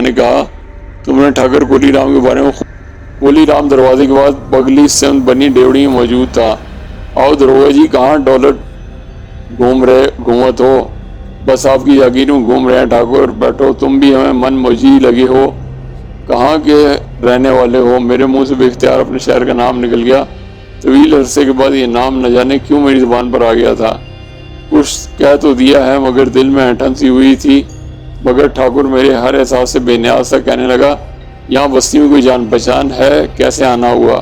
میں نے کہا تم نے ٹھاکر کولی رام کے بارے میں کولی رام دروازے کے بعد بگلی سمت بنی ڈیوڑی میں موجود تھا۔ آؤ دروگا جی، کہاں ڈولٹ گھومت ہو؟ بس آپ کی جاگیر میں گھوم رہے ہیں ٹھاکر، بیٹھو، تم بھی ہمیں من موجی لگے ہو، کہاں کے رہنے والے ہو؟ میرے منہ سے بے اختیار اپنے شہر کا نام نکل گیا۔ طویل عرصے کے بعد یہ نام نہ جانے کیوں میری زبان پر آ گیا تھا۔ کچھ کہہ تو دیا ہے مگر دل میں ہٹن سی ہوئی تھی۔ مگر ٹھاکر میرے ہر احساس سے بے نیاز تھا، کہنے لگا یہاں بستی میں کوئی جان پہچان ہے؟ کیسے آنا ہوا؟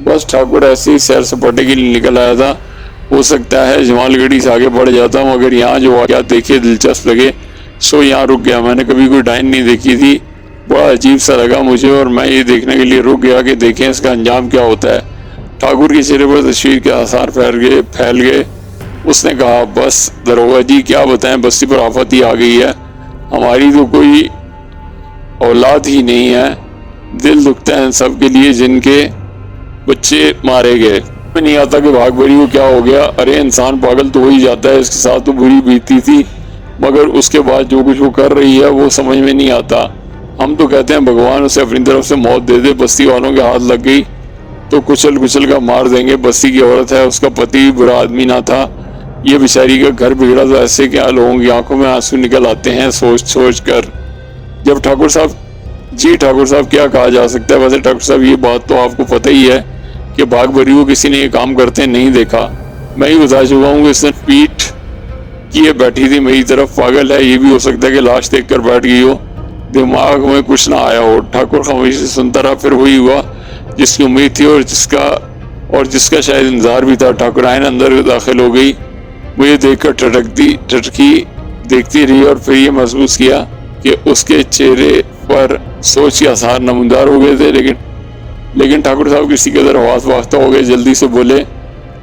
بس ٹھاکر ایسے ہی سیر سپاٹے کے لیے نکل آیا تھا، ہو سکتا ہے جمال گڑھی سے آگے بڑھ جاتا ہوں، مگر یہاں جو واقعات دیکھے دلچسپ لگے سو یہاں رک گیا۔ میں نے کبھی کوئی ڈائن نہیں دیکھی تھی، بڑا عجیب سا لگا مجھے، اور میں یہ دیکھنے کے لیے رک گیا کہ دیکھیں اس کا انجام کیا ہوتا ہے۔ ٹھاکر کے چہرے پر تشویش کے آثار پھیل گئے۔ اس نے کہا بس دروگا جی کیا بتائیں، بستی پر آفت ہی آ گئی ہے، ہماری تو کوئی اولاد ہی نہیں ہے، دل دکھتا ہے ان سب کے لیے جن کے بچے مارے گئے۔ میں نہیں آتا کہ بھاگ بری کو کیا ہو گیا، ارے انسان پاگل تو ہو ہی جاتا ہے، اس کے ساتھ تو بری بیتی تھی، مگر اس کے بعد جو کچھ وہ کر رہی ہے وہ سمجھ میں نہیں آتا۔ ہم تو کہتے ہیں بھگوان اسے اپنی طرف سے موت دے دے، بستی والوں کے ہاتھ لگ گئی تو کچل کر مار دیں گے، بستی کی عورت ہے، اس کا پتی بھی برا آدمی نہ تھا، یہ بیچاری کا گھر بگڑا تو ایسے کیا لوگوں کی آنکھوں میں آنسو نکل آتے ہیں سوچ کر۔ جب ٹھاکر صاحب کیا کہا جا سکتا ہے، ویسے ٹھاکر صاحب یہ بات تو آپ کو پتہ ہی ہے کہ بھاگ بری کو کسی نے یہ کام کرتے نہیں دیکھا، میں ہی بتا چکا ہوں کہ اس نے پیٹھ کیے بیٹھی تھی میری طرف، پاگل ہے، یہ بھی ہو سکتا ہے کہ لاش دیکھ کر بیٹھ گئی ہو، دماغ میں کچھ نہ آیا ہو۔ ٹھاکر خاموشی سے سنتا رہا، پھر وہی ہوا جس کی امید تھی اور جس کا شاید انتظار بھی تھا۔ ٹھاکرائن اندر داخل ہو گئی، مجھے دیکھ کر ٹٹکی دیکھتی رہی، اور پھر یہ محسوس کیا کہ اس کے چہرے پر سوچ کے آثار نمودار ہو گئے تھے، لیکن ٹھاکر صاحب کسی قدر حواس باختہ ہو گئے، جلدی سے بولے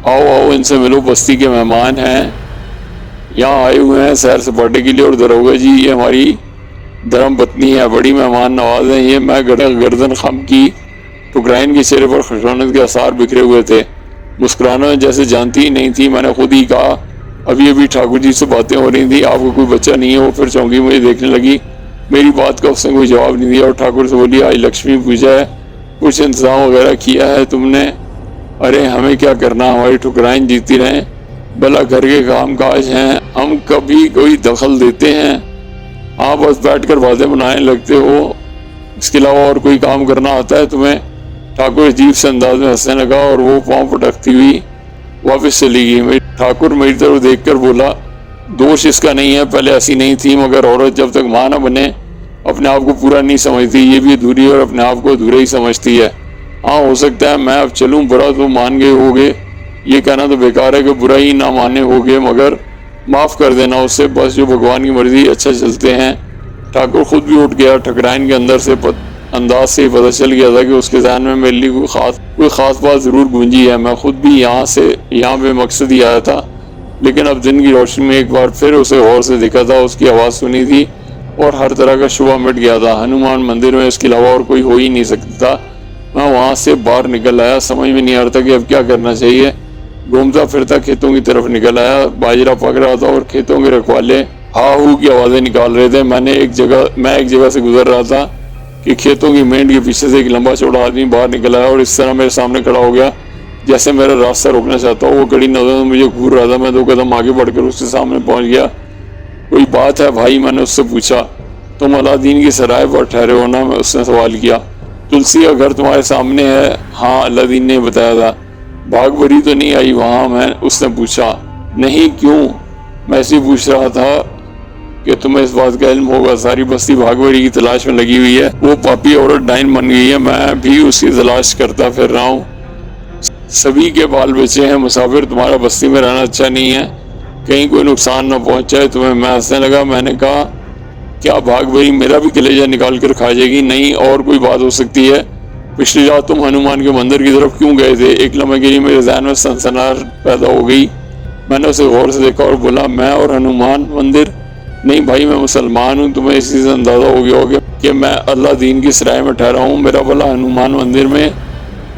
آؤ ان سے ملو، بستی کے مہمان ہیں، یہاں آئے ہوئے ہیں سیر سپاٹے کے لیے، اور دروگا جی یہ ہماری دھرم پتنی ہے، بڑی مہمان نواز ہیں یہ۔ میں گردن خم کی، ٹھکرائن کے چہرے پر خشونت کے آثار بکھرے ہوئے تھے، مسکرانا جیسے جانتی ہی نہیں تھی۔ میں نے خود ہی کہا ابھی ٹھاکر جی سے باتیں ہو رہی تھی، آپ کو کوئی بچہ نہیں ہے؟ وہ پھر چونکی مجھے دیکھنے لگی، میری بات کا اس نے کوئی جواب نہیں دیا، اور ٹھاکر سے بولی آج لکشمی پوجا ہے، کچھ انتظام وغیرہ کیا ہے تم نے؟ ارے ہمیں کیا کرنا، ہماری ٹھکرائن جیتی رہیں، بھلا گھر کے کام کاج ہیں، ہم کبھی کوئی دخل دیتے ہیں؟ آپ بس بیٹھ کر باتیں بنانے لگتے ہو، اس کے علاوہ اور کوئی کام کرنا آتا ہے تمہیں؟ ٹھاکر عجیب سے انداز میں ہنسنے لگا، اور وہ پاؤں پٹکتی ہوئی واپس چلی گئی۔ ٹھاکر میری طرف دیکھ کر بولا دوش اس کا نہیں ہے، پہلے ایسی نہیں تھی، مگر عورت جب تک ماں نہ بنے اپنے آپ کو پورا نہیں سمجھتی، یہ بھی ادھوری اور اپنے آپ کو ادھورا ہی سمجھتی ہے۔ ہاں ہو سکتا ہے میں اب چلوں، برا تو مان گئے ہوگے، یہ کہنا تو بیکار ہے کہ برا ہی نہ مانے ہوگے، مگر معاف کر دینا اسے، بس جو بھگوان کی مرضی، اچھا چلتے ہیں۔ ٹھاکر خود بھی اٹھ گیا، ٹھکرائن کے انداز سے ہی پتہ چل گیا تھا کہ اس کے ذہن میں میرے لیے کوئی خاص بات ضرور گونجی ہے۔ میں خود بھی یہاں بے مقصد ہی آیا تھا، لیکن اب دن کی روشنی میں ایک بار پھر اسے غور سے دیکھا تھا، اس کی آواز سنی تھی، اور ہر طرح کا شبہ مٹ گیا تھا۔ ہنومان مندر میں اس کے علاوہ اور کوئی ہو ہی نہیں سکتا تھا۔ میں وہاں سے باہر نکل آیا، سمجھ میں نہیں آ رہا تھا کہ اب کیا کرنا چاہیے۔ گھومتا پھرتا کھیتوں کی طرف نکل آیا، باجرہ پک رہا تھا اور کھیتوں کے رکھوالے ہا ہو کی آوازیں نکال رہے تھے۔ میں ایک جگہ سے گزر رہا تھا کہ کھیتوں کی مینڈ کے پیچھے سے ایک لمبا چوڑا آدمی باہر نکل آیا، اور اس طرح میرے سامنے کھڑا ہو گیا جیسے میرا راستہ روکنا چاہتا ہو۔ وہ کڑی نظروں میں مجھے گھور رہا تھا۔ میں 2 قدم آگے بڑھ کر اس کے سامنے پہنچ گیا۔ کوئی بات ہے بھائی؟ میں نے اس سے پوچھا۔ تم علادین کی سرائے پر ٹھہرے ہو نا؟ اس نے سوال کیا۔ تلسی کا گھر تمہارے سامنے ہے؟ ہاں، علادین نے بتایا تھا۔ بھاگ بری تو نہیں آئی وہاں؟ اس نے پوچھا۔ نہیں، کیوں؟ میں ایسے ہی پوچھ رہا تھا کہ تمہیں اس بات کا علم ہوگا، ساری بستی بھاگ بری کی تلاش میں لگی ہوئی ہے، وہ پاپی عورت ڈائن بن گئی ہے، میں بھی اس کی تلاش کرتا پھر رہا ہوں، سبھی کے بال بچے ہیں، مسافر، تمہارا بستی میں رہنا اچھا نہیں ہے، کہیں کوئی نقصان نہ پہنچ جائے تمہیں۔ میں ہنسنے لگا۔ میں نے کہا کیا بھاگ بری میرا بھی کلیجہ نکال کر کھا جائے گی؟ نہیں، اور کوئی بات ہو سکتی ہے۔ پچھلی رات تم ہنومان کے مندر کی طرف کیوں گئے تھے؟ ایک لمحے کے لیے میرے ذہن میں سنسناہٹ پیدا ہو گئی۔ میں نے اسے غور سے دیکھا اور بولا میں اور ہنومان مندر؟ نہیں بھائی، میں مسلمان ہوں، تمہیں اسی سے اندازہ ہو گیا ہوگا کہ میں اللہ دین کی سرائے میں ٹھہرا ہوں، میرا بھلا ہنومان مندر میں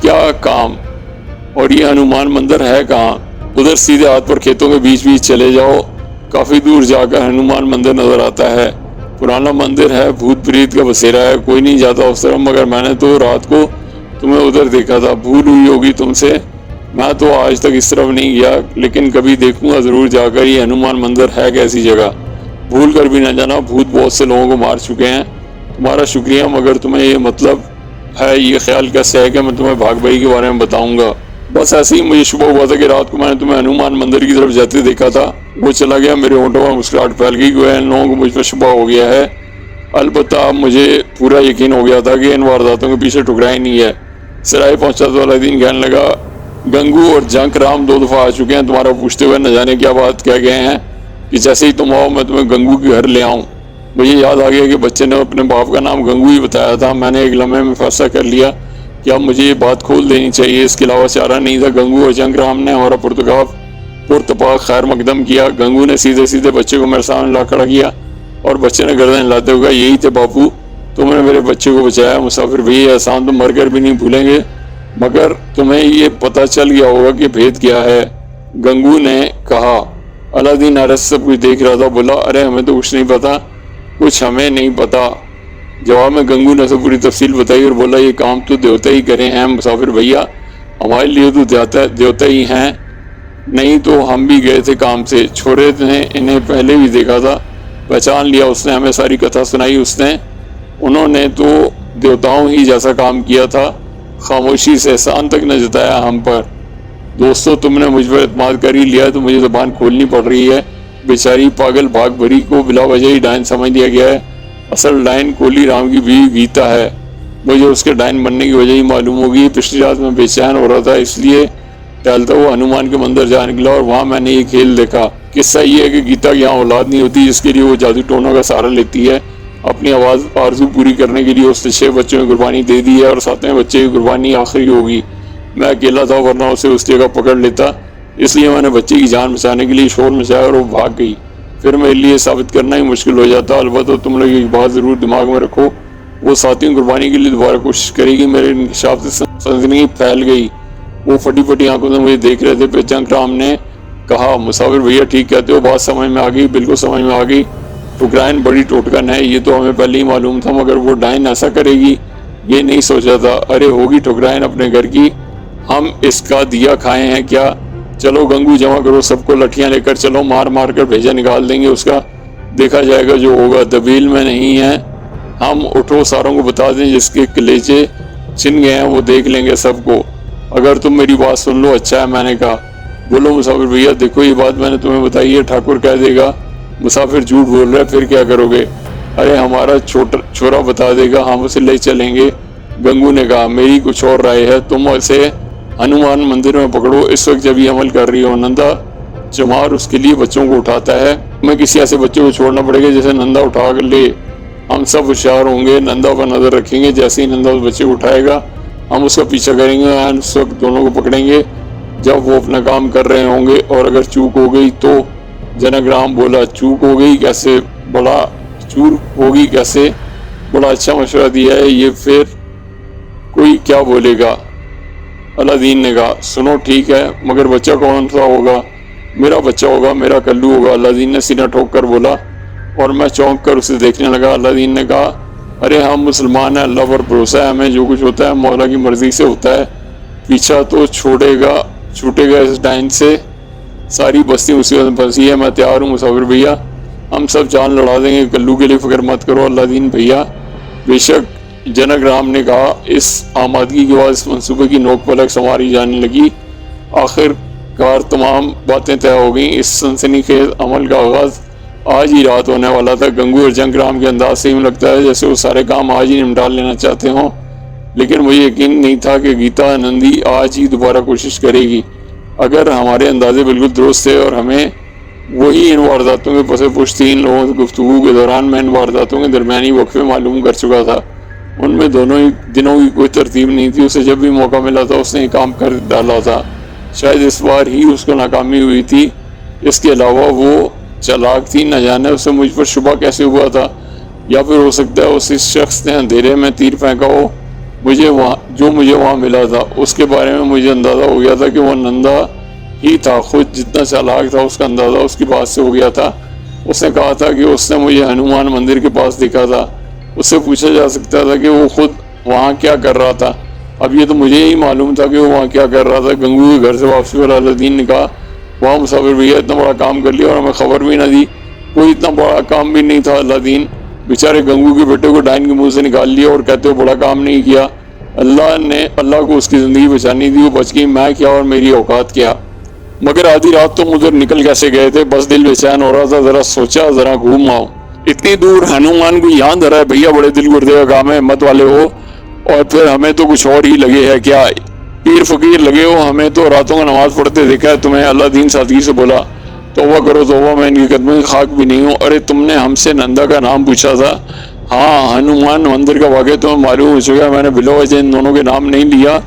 کیا کام؟ اور یہ ہنومان مندر ہے کہاں؟ ادھر سیدھے ہاتھ پر کھیتوں کے بیچ چلے جاؤ، کافی دور جا کر ہنومان مندر نظر آتا ہے، پرانا مندر ہے، بھوت پریت کا بسیرا ہے، کوئی نہیں جاتا اس طرف، مگر میں نے تو رات کو تمہیں ادھر دیکھا تھا، بھول ہوئی ہوگی تم سے، میں تو آج تک اس طرف نہیں گیا، لیکن کبھی دیکھوں گا ضرور جا کر یہ ہنومان مندر ہے کیسی جگہ، بھول کر بھی نہ جانا، بھوت بہت سے لوگوں کو مار چکے ہیں، تمہارا شکریہ، مگر تمہیں یہ مطلب ہے، یہ خیال کیسے ہے کہ میں تمہیں بھاگ بھائی کے بارے میں بتاؤں گا؟ بس ایسے ہی مجھے شبہ ہوا تھا کہ رات کو میں نے تمہیں ہنومان مندر کی طرف جاتے دیکھا تھا، وہ چلا گیا، میرے ہونٹوں میں مسکراہٹ پھیل گئی، گویا ان لوگوں کو مجھ پر شبہ ہو گیا ہے، البتہ اب مجھے پورا یقین ہو گیا تھا کہ ان وارداتوں کے پیچھے ٹھکرائی نہیں ہے۔ سرائے پہنچا تو الدین کہنے لگا، گنگو اور جنک رام 2 دفعہ آ چکے ہیں تمہارا پوچھتے ہوئے، نہ جانے کیا بات کہہ گئے ہیں کہ جیسے ہی تم آؤ میں تمہیں گنگو کے گھر لے آؤں۔ مجھے یاد آ گیا کہ بچے نے اپنے باپ کا نام گنگو ہی بتایا تھا، میں نے ایک لمحے میں فیصلہ کر لیا کہ اب مجھے یہ بات کھول دینی چاہیے، اس کے علاوہ چارہ نہیں تھا۔ گنگو اور جنک رام نے ہمارا پرتپاک خیر مقدم کیا، گنگو نے سیدھے سیدھے بچے کو میرے سامنے لا کھڑا کیا اور بچے نے گردن ہلاتے ہوئے کہا، یہی تھے باپو، تم نے میرے بچے کو بچایا، مسافر بھائی احسان تم مر کر بھی نہیں بھولیں گے، مگر تمہیں یہ پتہ چل گیا ہوگا کہ بھید کیا ہے، گنگو نے کہا۔ الدین حیرت سے سب کچھ دیکھ رہا تھا، بولا، ارے ہمیں تو کچھ نہیں پتا، کچھ ہمیں نہیں پتا۔ جواب میں گنگو نے اسے پوری تفصیل بتائی اور بولا، یہ کام تو دیوتا ہی کرے ہیں مسافر بھیا، ہمارے لیے تو دیوتا ہی ہیں، نہیں تو ہم بھی گئے تھے کام سے، چھوڑے نے انہیں پہلے بھی دیکھا تھا، پہچان لیا، اس نے ہمیں ساری کتھا سنائی، انہوں نے تو دیوتاؤں ہی جیسا کام کیا تھا، خاموشی سے احسان تک نہ جتایا ہم پر۔ دوستو، تم نے مجھ پر اعتماد کر ہی لیا تو مجھے زبان کھولنی پڑ رہی ہے، بیچاری پاگل بھاگ بھری کو بلا وجہ ہی ڈائن سمجھ لیا گیا ہے، اصل ڈائن کولی رام کی بیوی گیتا ہے، مجھے اس کے ڈائن بننے کی وجہ ہی معلوم ہوگی، پچھلی رات میں بے چین ہو رہا تھا، اس لیے ٹہلتا ہوا ہنومان کے مندر جا نکلا اور وہاں میں نے یہ کھیل دیکھا۔ قصہ یہ ہے کہ گیتا کی یہاں اولاد نہیں ہوتی، جس کے لیے وہ جادو ٹونوں کا سہارا لیتی ہے، اپنی آرزو پوری کرنے کے لیے اس نے 6 بچوں کی قربانی دے دی ہے اور 7ویں بچے کی قربانی آخری ہوگی۔ میں اکیلا تھا، ورنہ اسے اس جگہ پکڑ لیتا، اس لیے میں نے بچے کی جان بچانے کے لیے شور مچایا اور وہ بھاگ گئی، پھر میرے لیے ثابت کرنا ہی مشکل ہو جاتا، البتہ تم لوگ ایک بات ضرور دماغ میں رکھو، وہ 7ویں قربانی کے لیے دوبارہ کوشش کرے گی۔ میرے انکشاف سے سنسنی پھیل گئی، وہ پھٹی پھٹی آنکھوں سے مجھے دیکھ رہے تھے، پھر جنک رام نے کہا، مسافر بھیا ٹھیک کہتے ہو، بات سمجھ میں آ گئی، بالکل سمجھ میں آ گئی، ٹھکرائن بڑی ٹوٹکن ہے، یہ تو ہمیں پہلے ہی معلوم تھا، مگر وہ ڈائن ایسا کرے گی یہ نہیں سوچا تھا، ارے ہوگی ٹھکرائن اپنے گھر کی، ہم اس کا دیا کھائے ہیں کیا؟ چلو گنگو جمع کرو سب کو، لٹھیاں لے کر چلو، مار مار کر بھیجا نکال دیں گے اس کا، دیکھا جائے گا جو ہوگا، دبیل میں نہیں ہے ہم، اٹھو ساروں کو بتا دیں، جس کے کلیجے چھن گئے ہیں وہ دیکھ لیں گے سب کو، اگر تم میری بات سن لو اچھا ہے۔ میں نے کہا، بولو مسافر بھیا، دیکھو یہ بات میں نے تمہیں بتائی ہے، ٹھاکر کہہ دے گا مسافر جھوٹ بول رہا ہے، پھر کیا کرو گے؟ ارے ہمارا چھوڑا بتا دے گا، ہم اسے لے چلیں گے۔ گنگو نے کہا، میری کچھ اور رائے ہے، تم اسے ہنومان مندر میں پکڑو، اس وقت جب یہ عمل کر رہی ہو، نندا چمار اس کے لیے بچوں کو اٹھاتا ہے، ہمیں کسی ایسے بچے کو چھوڑنا پڑے گا جیسے نندا اٹھا کر لے، ہم سب ہوشیار ہوں گے، نندا پر نظر رکھیں گے، جیسے ہی نندا اس بچے کو اٹھائے گا ہم اس کا پیچھا کریں گے، اس وقت دونوں کو پکڑیں گے جب وہ اپنا کام کر رہے ہوں گے، اور اگر چوک ہو گئی تو؟ جنک رام بولا، چوک ہو گئی کیسے؟ بڑا اچھا مشورہ دیا ہے یہ، پھر کوئی کیا بولے گا؟ الدین نے کہا، سنو ٹھیک ہے، مگر بچہ کون سا ہوگا؟ میرا بچہ ہوگا، میرا کلو ہوگا، الدین نے سینہ ٹھوک کر بولا، اور میں چونک کر اسے دیکھنے لگا۔ الدین نے کہا، ارے ہم مسلمان ہیں، اللہ پر بھروسہ ہے، ہمیں جو کچھ ہوتا ہے مولا کی مرضی سے ہوتا ہے، پیچھا تو چھوٹے گا اس ڈائن سے، ساری بستی مصیبت میں پھنسی ہے، میں تیار ہوں مسافر بھیا، ہم سب جان لڑا دیں گے، کلو کے لیے فکر مت کرو الدین بھیا۔ بے شک، جنک رام نے کہا۔ اس آمادگی کے بعد اس منصوبے کی نوک پلک سنواری جانے لگی، آخر کار تمام باتیں طے ہو گئیں، اس سنسنی خیز عمل کا آغاز آج ہی رات ہونے والا تھا۔ گنگو اور جنک رام کے انداز سے یوں لگتا ہے جیسے وہ سارے کام آج ہی نمٹا لینا چاہتے ہوں، لیکن مجھے یقین نہیں تھا کہ گیتا نندی آج ہی دوبارہ کوشش کرے گی۔ اگر ہمارے اندازے بالکل درست تھے اور ہمیں وہی ان وارداتوں کے پس پشت تھی، ان لوگوں سے گفتگو کے دوران میں ان وارداتوں کے درمیانی وقفے معلوم کر چکا تھا، ان میں دونوں ہی دنوں کی کوئی ترتیب نہیں تھی، اسے جب بھی موقع ملا تھا اس نے یہ کام کر ڈالا تھا، شاید اس بار ہی اس کو ناکامی ہوئی تھی، اس کے علاوہ وہ چالاک تھی، نہ جانے اسے مجھ پر شبہ کیسے ہوا تھا، یا پھر ہو سکتا ہے اس شخص نے اندھیرے میں تیر پھینکا ہو، مجھے وہاں ملا تھا، اس کے بارے میں مجھے اندازہ ہو گیا تھا کہ وہ نندا ہی تھا، خود جتنا چالاک تھا اس کا اندازہ اس کی بات سے ہو گیا تھا، اس نے کہا تھا کہ اس نے مجھے ہنومان مندر کے پاس دیکھا تھا، اس سے پوچھا جا سکتا تھا کہ وہ خود وہاں کیا کر رہا تھا۔ اب یہ تو مجھے ہی معلوم تھا کہ وہ وہاں کیا کر رہا تھا۔ گنگو کے گھر سے واپسی پر الدین نے کہا وہاں مسافر بھیا اتنا بڑا کام کر لیا اور ہمیں خبر بھی نہ دی۔ کوئی اتنا بڑا کام بھی نہیں تھا الدین، بیچارے گنگو کے بیٹے کو ڈائن کے منہ سے نکال لیا اور کہتے ہو بڑا کام نہیں کیا، اللہ کو اس کی زندگی بچانی تھی، وہ بچ گئی، میں کیا اور میری اوقات کیا۔ مگر آدھی رات تم ادھر نکل کیسے گئے تھے؟ بس دل بے چین ہو رہا تھا، ذرا سوچا ذرا گھوم آؤ۔ اتنی دور ہنومان کو یہاں دھرا ہے؟ بھیا بڑے دل گردے کا کام ہے، ہمت والے ہو، اور پھر ہمیں تو کچھ اور ہی لگے ہے کیا؟ پیر فقیر لگے ہو، ہمیں تو راتوں کا نماز پڑھتے دیکھا ہے تمہیں۔ الدین سادگی سے بولا توبہ کرو توبہ، میں ان کی قدموں کی خاک بھی نہیں ہوں۔ ارے تم نے ہم سے نندا کا نام پوچھا تھا؟ ہاں، ہنومان مندر کا واقعہ تمہیں معلوم ہو چکا ہے، میں نے بلا وجہ ان دونوں کے نام نہیں لیا،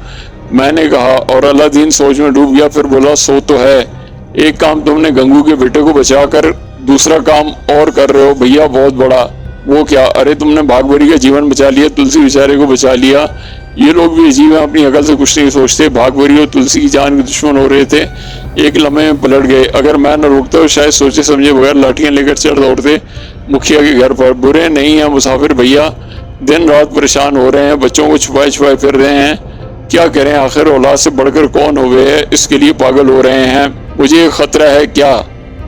میں نے کہا۔ اور الدین سوچ میں ڈوب گیا، پھر بولا سو تو ہے، ایک کام تم نے گنگو کے بیٹے کو بچا کر دوسرا کام اور کر رہے ہو بھیا بہت بڑا۔ وہ کیا؟ ارے تم نے بھاگبری کا جیون بچا لیا، تلسی بیچارے کو بچا لیا۔ یہ لوگ بھی عجیب ہیں، اپنی عقل سے کچھ نہیں سوچتے۔ بھاگبری اور تلسی کی جان کے دشمن ہو رہے تھے، ایک لمحے میں پلٹ گئے۔ اگر میں نہ روکتا تو شاید سوچے سمجھے بغیر لاٹیاں لے کر چڑھ دوڑتے مکھیا کے گھر پر۔ برے نہیں ہیں مسافر بھیا، دن رات پریشان ہو رہے ہیں، بچوں کو چھپائے چھپائے پھر رہے ہیں، کیا کریں آخر اولاد سے بڑھ کر کون ہوئے ہے، اس کے لیے پاگل ہو رہے ہیں۔ مجھے ایک خطرہ ہے، کیا؟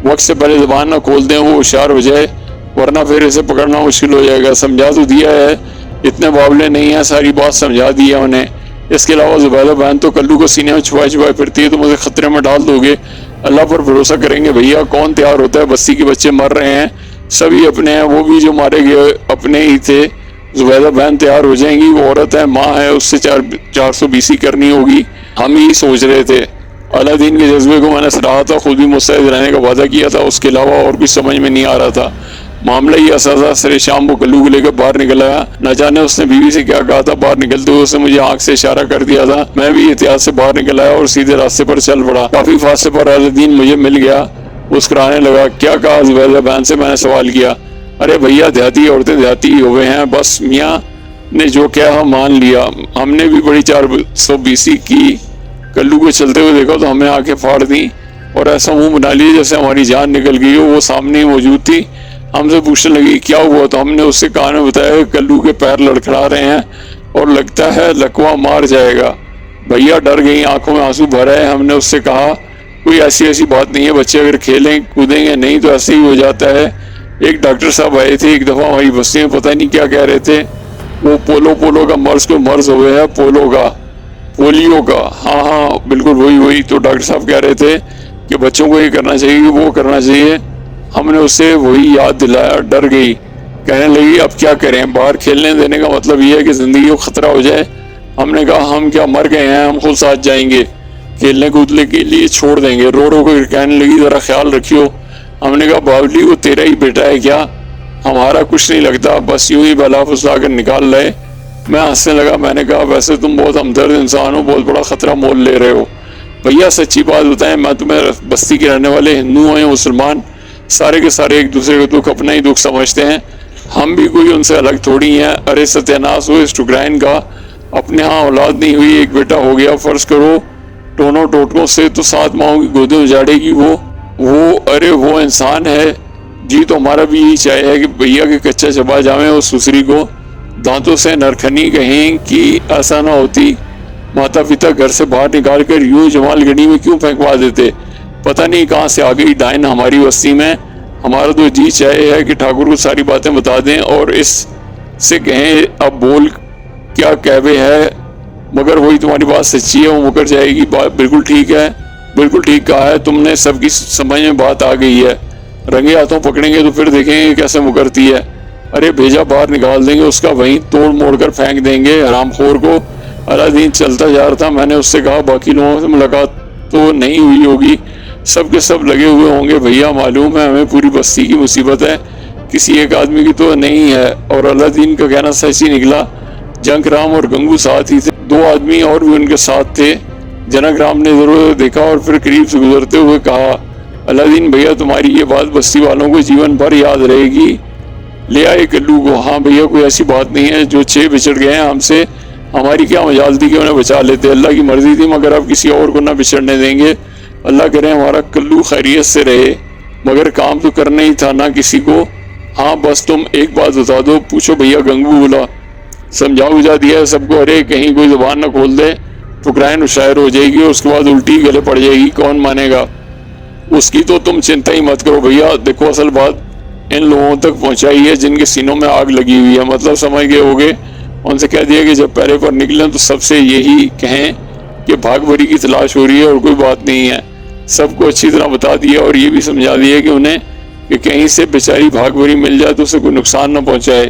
وقت سے پہلے زبان نہ کھول دیں، وہ ہوشیار ہو جائے، ورنہ پھر اسے پکڑنا مشکل ہو جائے گا۔ سمجھا تو دیا ہے، اتنے بابلے نہیں ہیں، ساری بات سمجھا دی ہے انہیں۔ اس کے علاوہ زبیدہ بہن تو کلو کو سینے میں چھپائے چھپائے پھرتی ہے، تم اسے خطرے میں ڈال دو گے؟ اللہ پر بھروسہ کریں گے بھیا، کون تیار ہوتا ہے؟ بستی کے بچے مر رہے ہیں، سبھی اپنے ہیں، وہ بھی جو مارے گئے اپنے ہی تھے۔ زبیدہ بہن تیار ہو جائیں گی، وہ عورت ہے، ماں ہے، اس سے 420 کرنی ہوگی، ہم ہی سوچ رہے تھے۔ الدین کے جذبے کو میں نے سراہا تھا، خود بھی مستعد رہنے کا وعدہ کیا تھا، اس کے علاوہ اور کچھ سمجھ میں نہیں آ رہا تھا۔ معاملہ یہ اساسا سر شام وہ کلو کو لے کر باہر نکل آیا، نہ جانے اس نے بیوی سے کیا کہا تھا۔ باہر نکلتے ہوئے اس نے مجھے آنکھ سے اشارہ کر دیا تھا، میں بھی احتیاط سے باہر نکل آیا اور سیدھے راستے پر چل پڑا۔ کافی فاصلے پر الدین مجھے مل گیا، مسکرانے لگا۔ کیا کہا زبیدہ بہن سے؟ میں نے سوال کیا۔ ارے بھیا دیہاتی عورتیں دیہاتی ہی ہوئے ہیں، بس میاں نے جو کہا مان لیا، ہم نے بھی بڑی 420 کی، کلو کو چلتے ہوئے دیکھا تو ہمیں آنکھیں پھاڑ دیں اور ایسا منہ بنا لیا جیسے ہماری جان نکل گئی ہو۔ وہ سامنے ہی موجود تھی، ہم سے پوچھنے لگی کیا ہوا، تو ہم نے اس سے کان میں بتایا کہ کلو کے پیر لڑکھڑا رہے ہیں اور لگتا ہے لکوا مار جائے گا۔ بھیا ڈر گئی، آنکھوں میں آنسو بھر آئے۔ ہم نے اس سے کہا کوئی ایسی بات نہیں ہے، بچے اگر کھیلیں کودیں گے نہیں تو ایسے ہی ہو جاتا ہے۔ ایک ڈاکٹر صاحب آئے تھے ایک دفعہ ہماری بستی میں، پتہ نہیں کیا کہہ رہے تھے، وہ پولو کا مرض کو مرض ہوئے ہے، پولیو کا، ہاں بالکل وہی۔ تو ڈاکٹر صاحب کہہ رہے تھے کہ بچوں کو یہ کرنا چاہیے، وہ کرنا چاہیے۔ ہم نے اسے وہی یاد دلایا، ڈر گئی، کہنے لگی اب کیا کریں، باہر کھیلنے دینے کا مطلب یہ ہے کہ زندگی کو خطرہ ہو جائے۔ ہم نے کہا ہم کیا مر گئے ہیں، ہم خود ساتھ جائیں گے، کھیلنے کودنے کے لیے چھوڑ دیں گے۔ رو رو کر کہنے لگی ذرا خیال رکھیو۔ ہم نے کہا باولی وہ تیرا ہی بیٹا ہے کیا، ہمارا کچھ نہیں لگتا، بس یوں ہی بلا پھسلا کر نکال لائے۔ میں ہنسنے لگا، میں نے کہا ویسے تم بہت ہمدرد انسان ہو، بہت بڑا خطرہ مول لے رہے ہو۔ بھیا سچی بات بتائیں، میں تمہیں بستی کے رہنے والے ہندو ہیں یا مسلمان، سارے کے سارے ایک دوسرے کا دکھ اپنا ہی دکھ سمجھتے ہیں، ہم بھی کوئی ان سے الگ تھوڑی ہیں۔ ارے ستیاناس ہو اس ٹکرائن کا، اپنے ہاں اولاد نہیں ہوئی، ایک بیٹا ہو گیا، فرض کرو ٹونوں ٹوٹکوں سے تو 7 ماہوں کی گودیں اجاڑے گی وہ ارے وہ انسان ہے جی، تو ہمارا بھی یہی چاہے ہے کہ بھیا کے کچا چبا جائیں اور سسری کو دانتوں سے نرکھنی کہیں کہ ایسا نہ ہوتی، ماتا پتا گھر سے باہر نکال کر یوں جمال گڑی میں کیوں پھینکوا دیتے، پتہ نہیں کہاں سے آ گئی ڈائن ہماری بستی میں۔ ہمارا تو جی چاہے ہے کہ ٹھاکر کو ساری باتیں بتا دیں اور اس سے کہیں اب بول کیا کہوے ہے، مگر وہی تمہاری بات سچی ہے، وہ مکر جائے گی۔ بات بالکل ٹھیک ہے، بالکل ٹھیک کہا ہے تم نے، سب کی سمجھ میں بات آ گئی ہے، رنگے ہاتھوں پکڑیں گے تو پھر دیکھیں گے کیسے مکرتی ہے۔ ارے بھیجا باہر نکال دیں گے اس کا، وہیں توڑ موڑ کر پھینک دیں گے حرام خور کو۔ الدین چلتا جا رہا تھا، میں نے اس سے کہا باقی لوگوں سے ملاقات تو نہیں ہوئی ہوگی، سب کے سب لگے ہوئے ہوں گے بھیا، معلوم ہے ہمیں پوری بستی کی مصیبت ہے، کسی ایک آدمی کی تو نہیں ہے۔ اور الدین کا کہنا سچ ہی نکلا، جنک رام اور گنگو ساتھ ہی تھے، 2 آدمی اور بھی ان کے ساتھ تھے۔ جنک رام نے ضرور دیکھا اور پھر قریب سے گزرتے ہوئے کہا الدین بھیا تمہاری یہ بات بستی والوں کو جیون بھر یاد رہے گی، لے آئے کلو کو۔ ہاں بھیا کوئی ایسی بات نہیں ہے، جو 6 بچڑ گئے ہیں ہم سے، ہماری کیا مجال تھی کہ انہیں بچا لیتے، اللہ کی مرضی تھی، مگر اب کسی اور کو نہ بچڑنے دیں گے، اللہ کرے ہمارا کلو خیریت سے رہے۔ مگر کام تو کرنا ہی تھا نا کسی کو. ہاں بس تم ایک بات بتا دو. پوچھو بھیا, گنگو بولا. سمجھا بجھا دیا سب کو. ارے کہیں کوئی زبان نہ کھول دے, ٹھکرائیں نشاعر ہو جائے گی اور اس کے بعد الٹی گلے پڑ جائے گی, کون مانے گا. اس کی تو تم چنتا ہی مت کرو بھیا. دیکھو اصل بات ان لوگوں تک پہنچائی ہے جن کے سینوں میں آگ لگی ہوئی ہے. مطلب سمجھ گئے ہوگے. ان سے کہہ دیا کہ جب پہرے پر نکلیں تو سب سے یہی کہیں کہ بھاگ بھری کی تلاش ہو رہی ہے اور کوئی بات نہیں ہے. سب کو اچھی طرح بتا دیا اور یہ بھی سمجھا دیا کہ انہیں کہ کہیں سے بیچاری بھاگ بھری مل جائے تو اسے کوئی نقصان نہ پہنچائے.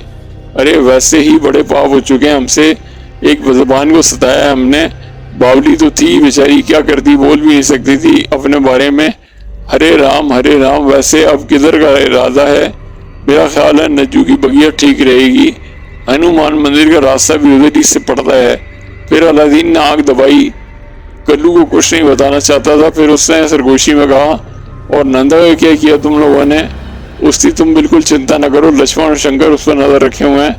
ارے ویسے ہی بڑے پاپ ہو چکے ہیں ہم سے. ایک زبان کو ستایا ہم نے. باولی تو تھی بیچاری, کیا کرتی, بول بھی نہیں سکتی تھی اپنے بارے میں. ہرے رام ہرے رام. ویسے اب کدھر کا ارادہ ہے؟ میرا خیال ہے نجو کی بگیا ٹھیک رہے گی. ہنومان مندر کا راستہ بھی ادھر ہی سے پڑتا ہے. پھر الادین نے آنکھ دبائی. کلو کو کچھ نہیں بتانا چاہتا تھا. پھر اس نے سرگوشی میں کہا, اور نندا کا کیا کیا تم لوگوں نے؟ اس کی تم بالکل چنتا نہ کرو. لکشمن اور شنکر اس پر نظر رکھے ہوئے ہیں.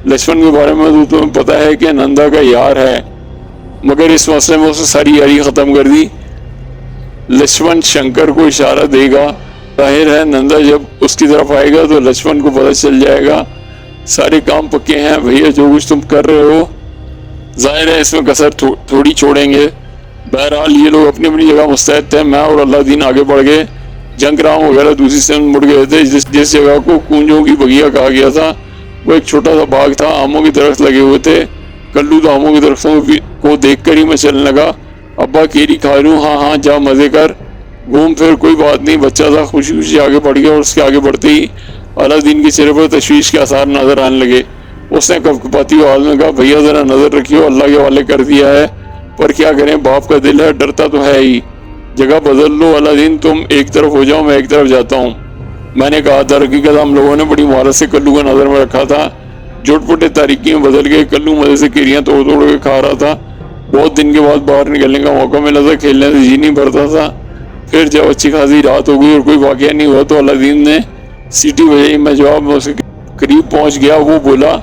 لکشمن کے بارے میں تو تمہیں پتا ہے کہ نندا کا یار ہے, مگر اس مسئلے میں اس نے ساری یاری ختم کر دی. لکشمن شنکر کو اشارہ دے گا. ظاہر ہے نندا جب اس کی طرف آئے گا تو لکشمن کو پتہ چل جائے گا. سارے کام پکے ہیں بھیا. جو کچھ تم کر رہے ہو ظاہر ہے اس میں کسر تھوڑی چھوڑیں گے. بہرحال یہ لوگ اپنی اپنی جگہ مستعد تھے. میں اور اللہ دین آگے بڑھ گئے. جنگ رام وغیرہ دوسری سمت مڑ گئے تھے. جس جگہ کو کونجوں کی بگیا کہا گیا تھا وہ ایک چھوٹا سا باغ تھا. آموں کے درخت لگے ہوئے تھے. کلو تو آموں کے درختوں کو دیکھ کر ہی میں چلنے لگا. ابا کیری کھا لوں. ہاں ہاں جا مزے کر, گھوم پھر, کوئی بات نہیں. بچہ تھا, خوشی خوشی آگے بڑھ گیا. اور اس کے آگے بڑھتے ہی الادین کے چہرے پر تشویش کے آثار نظر آنے لگے. اس نے کپکپاتی آواز میں کہا, بھیا ذرا نظر رکھیو, اللہ کے حوالے کر دیا ہے, پر کیا کریں, باپ کا دل ہے, ڈرتا تو ہے ہی. جگہ بدل لو الادین, تم ایک طرف ہو جاؤ, میں ایک طرف جاتا ہوں. میں نے کہا تھا حقیقت ہم لوگوں نے بڑی مہارت سے کلو کو نظر میں رکھا تھا. جھوٹ پٹے تاریکی میں بدل گئے. کلو مزے سے کیریاں توڑ توڑ کے کھا رہا تھا. بہت دن کے بعد باہر نکلنے کا موقع ملا تھا. کھیلنے سے جی نہیں بھرتا تھا. پھر جب اچھی خاصی رات ہو گئی اور کوئی واقعہ نہیں ہوا تو الادین نے سیٹی بجائی. میں جواب میں اسے قریب پہنچ گیا. وہ بولا,